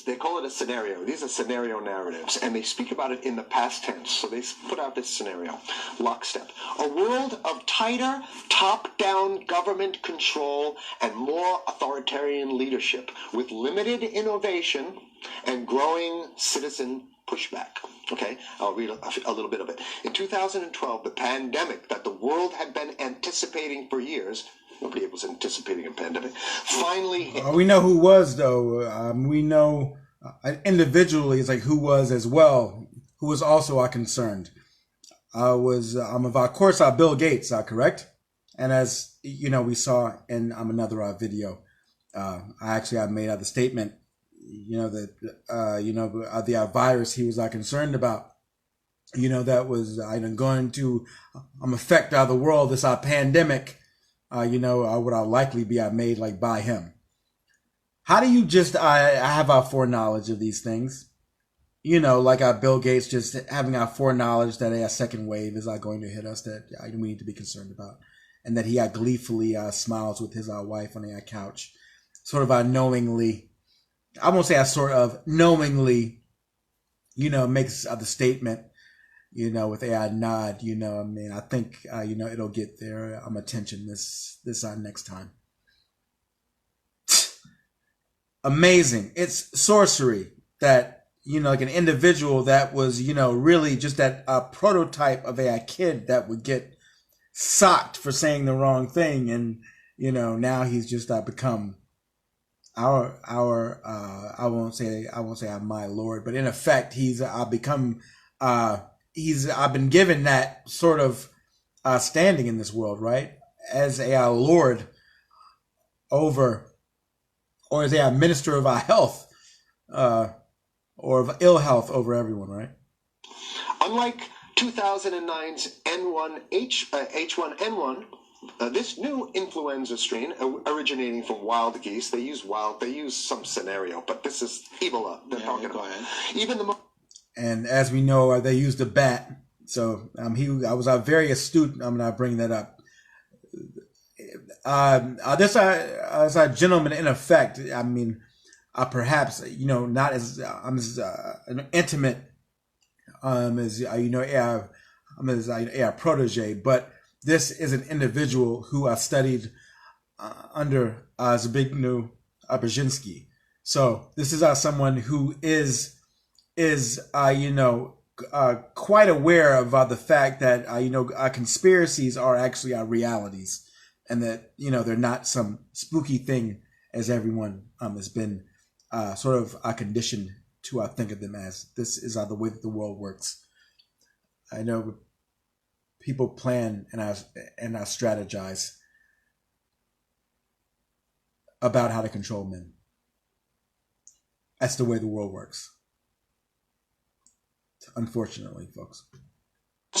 they call it a scenario. These are scenario narratives, and they speak about it in the past tense. So they put out this scenario, lockstep. A world of tighter, top-down government control and more authoritarian leadership with limited innovation and growing citizen pushback. Okay, I'll read a little bit of it. In 2012, the pandemic that the world had been anticipating for years, nobody was anticipating a pandemic, finally hit. We know who was, though. We know individually, it's like who was as well, who was also concerned. Of course, Bill Gates, correct? And as you know, we saw in another video, I made the statement, that the virus he was concerned about, that was going to affect the world. This pandemic, would likely be made like by him. How do you just have our foreknowledge of these things? Like Bill Gates just having our foreknowledge that a second wave is going to hit us that we need to be concerned about, and that he gleefully smiles with his wife on a couch, sort of knowingly. I won't say sort of knowingly, makes the statement, with a nod. I think it'll get their attention this next time. Amazing. It's sorcery that, like an individual that was, really just that prototype of a kid that would get socked for saying the wrong thing. And, now he's just become I won't say my Lord, but in effect, he's become, I've been given that sort of standing in this world, right? As a Lord over, or as a minister of our health, or of ill health over everyone, right? Unlike 2009's H1N1, this new influenza strain originating from wild geese. They use some scenario, but this is Ebola they're talking about. And as we know, they used a bat. So I was very astute. I'm going to bring that up. This as a gentleman, in effect, perhaps, not as an intimate as a protege, but this is an individual who studied under Zbigniew Brzezinski. So this is someone who is quite aware of the fact that conspiracies are actually realities, and that they're not some spooky thing as everyone has been sort of conditioned to think of them as. This is the way that the world works. I know people plan and strategize about how to control men. That's the way the world works. Unfortunately, folks.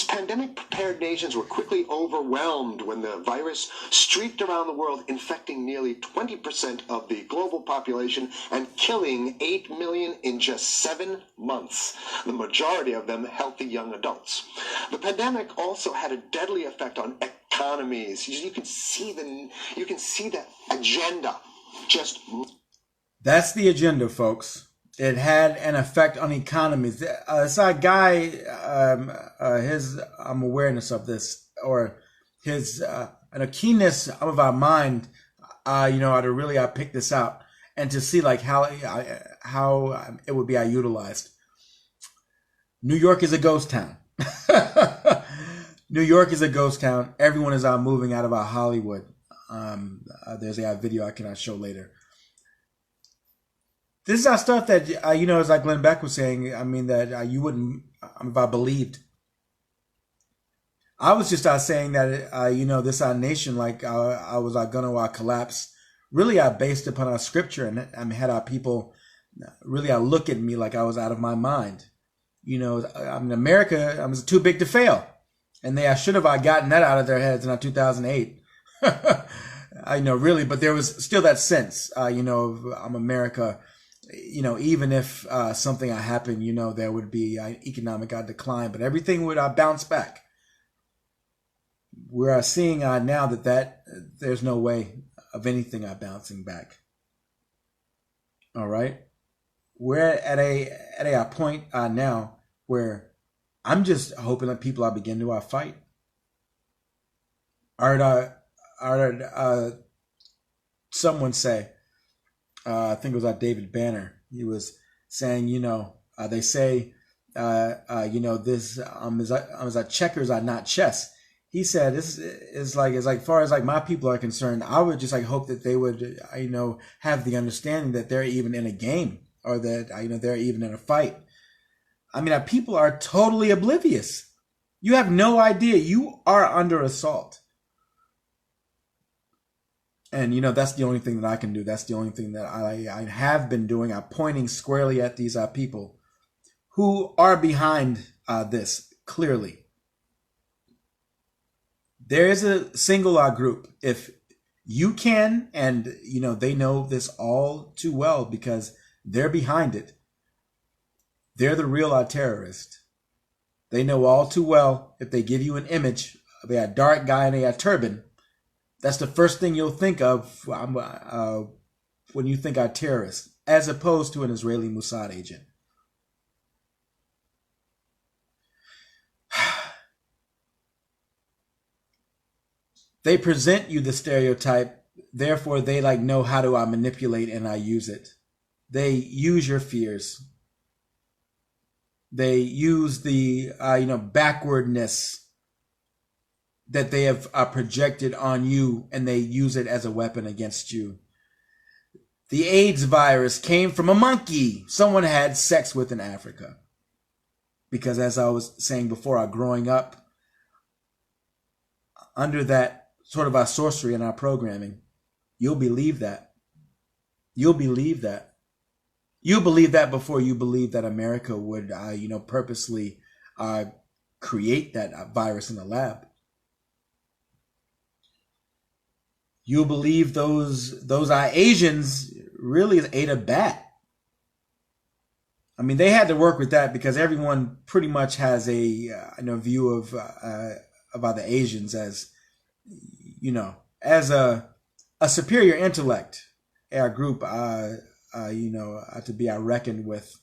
Pandemic-prepared nations were quickly overwhelmed when the virus streaked around the world, infecting nearly 20% of the global population and killing 8 million in just 7 months, the majority of them healthy young adults. The pandemic also had a deadly effect on economies. You can see that agenda. That's the agenda, folks. It had an effect on economies. It's a guy, his awareness of this, or his and a keenness of our mind, to really pick this out and to see like how it would be utilized. New York is a ghost town. New York is a ghost town. Everyone is moving out of Hollywood. There's a video I cannot show later. This is stuff that, as like Glenn Beck was saying, that you wouldn't, if I believed. I was just saying that, this nation, like, I was going to collapse, really based upon our scripture, and had our people really look at me like I was out of my mind. America, I was too big to fail. And they should have gotten that out of their heads in 2008. I know, really, but there was still that sense, of America. Even if something happened, there would be economic decline, but everything would bounce back. We're seeing now that there's no way of anything bouncing back. All right, we're at a point now where I'm just hoping that people begin to fight. Someone say. I think it was David Banner. He was saying, they say, this is checkers are not chess. He said, this is like, as far as my people are concerned, I would just hope that they would, have the understanding that they're even in a game or that, they're even in a fight. I mean, people are totally oblivious. You have no idea. You are under assault. And, that's the only thing that I can do. That's the only thing that I have been doing. I'm pointing squarely at these people who are behind this, clearly. There is a single group. If you can, and, they know this all too well because they're behind it. They're the real terrorist. They know all too well if they give you an image of a dark guy in a turban, that's the first thing you'll think of when you think of terrorist, as opposed to an Israeli Mossad agent. They present you the stereotype, therefore they know how to manipulate and use it. They use your fears. They use the backwardness that they have projected on you, and they use it as a weapon against you. The AIDS virus came from a monkey someone had sex with in Africa. Because as I was saying before, growing up under that sort of our sorcery and our programming, you'll believe that. You'll believe that. You believe that before you believe that America would, purposely create that virus in the lab. You believe those Asians really ate a bat. I mean, they had to work with that because everyone pretty much has a view of the Asians as as a superior intellect, a group to be reckoned with,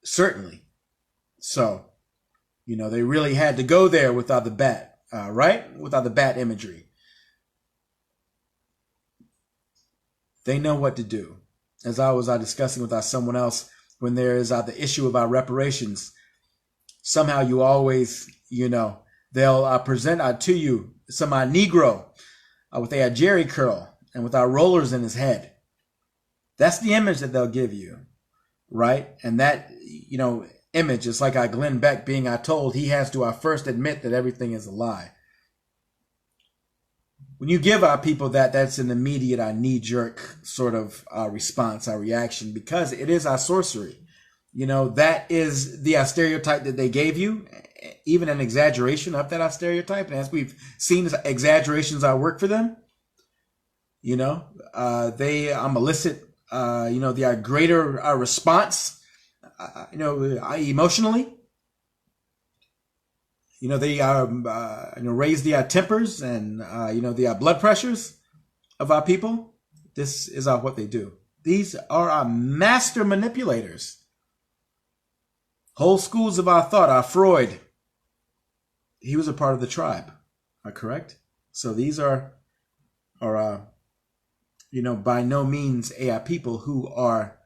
certainly. So, they really had to go there without the bat, right? Without the bat imagery. They know what to do. As I was discussing with someone else, when there is the issue of our reparations, somehow you always, they'll present to you some Negro with a jerry curl and with our rollers in his head. That's the image that they'll give you, right? And that, image is like Glenn Beck being told he has to first admit that everything is a lie. When you give people that's an immediate knee-jerk sort of response, reaction, because it is our sorcery. That is the stereotype that they gave you, even an exaggeration of that stereotype. And as we've seen, exaggerations work for them. They elicit, the greater response, emotionally. They raise the tempers and the blood pressures of our people. This is what they do. These are our master manipulators. Whole schools of our thought. Freud, he was a part of the tribe. Correct? So these are by no means people who are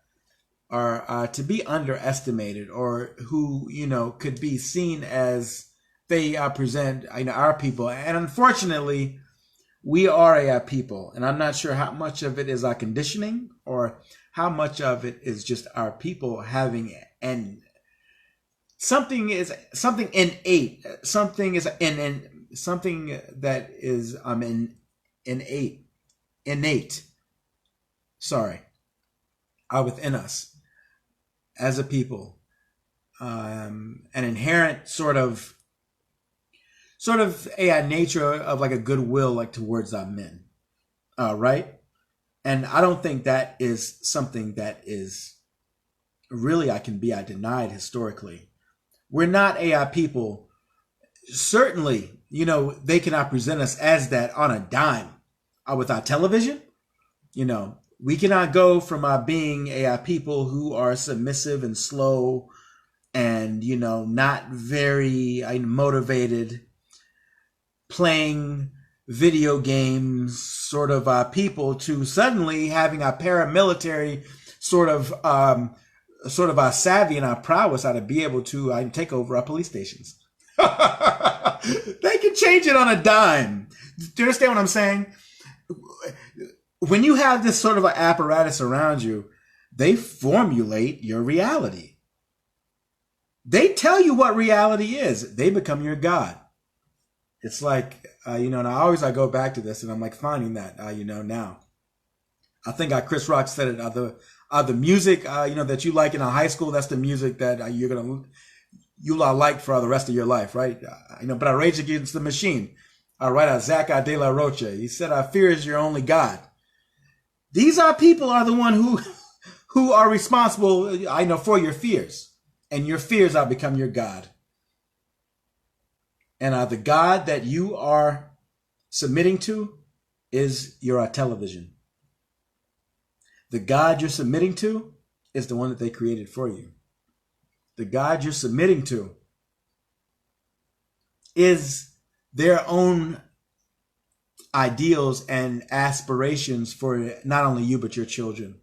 to be underestimated, or who could be seen as they present our people. And unfortunately, we are a people, and I'm not sure how much of it is our conditioning or how much of it is just our people having something innate, something that is innate. Sorry, within us as a people, an inherent sort of a nature of a goodwill towards men, right? And I don't think that is something that is really can be denied historically. We're not a people. Certainly, they cannot present us as that on a dime. With our television, we cannot go from being a people who are submissive and slow and not very motivated, playing video games sort of people, to suddenly having a paramilitary sort of savvy and our prowess to be able to take over our police stations. They can change it on a dime. Do you understand what I'm saying? When you have this sort of apparatus around you, They formulate your reality. They tell you what reality is. They become your God. It's like, and I go back to this, and I'm like finding that, now. I think Chris Rock said it, the music, that you like in high school, that's the music that you'll like for the rest of your life, right? But I Rage Against the Machine. Right, Zach De La Rocha. He said, fear is your only God. These people are the one who are responsible, for your fears. And your fears become your God. And the God that you are submitting to is your television. The God you're submitting to is the one that they created for you. The God you're submitting to is their own ideals and aspirations for not only you, but your children.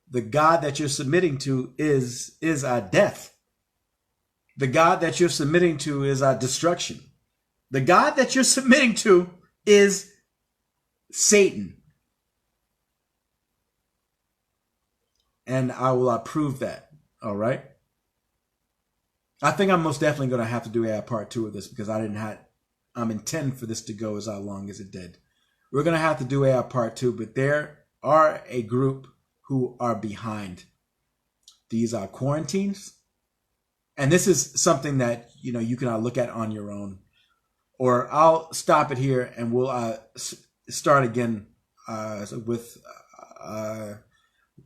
The God that you're submitting to is our death. The God that you're submitting to is our destruction. The God that you're submitting to is Satan. And I will approve that. All right. I think I'm most definitely going to have to do a part 2 of this because I'm intending for this to go as long as it did. We're going to have to do a part 2, but there are a group who are behind these quarantines. And this is something that, you can look at on your own, or I'll stop it here and we'll start again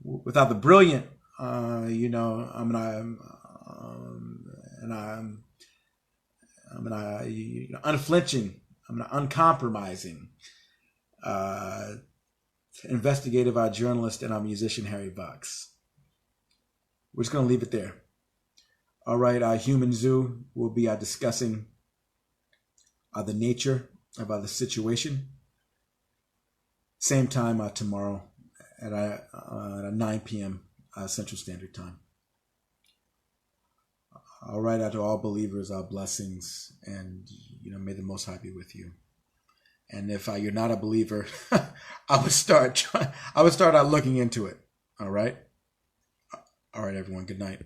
without the brilliant, unflinching, uncompromising, investigative journalist and musician Harry Box. We're just going to leave it there. All right, Human Zoo will be discussing the nature of the situation. Same time tomorrow at 9 p.m. Central Standard Time. All right, to all believers, blessings, and may the Most High be with you. And if you're not a believer, I would start looking into it. All right, everyone. Good night.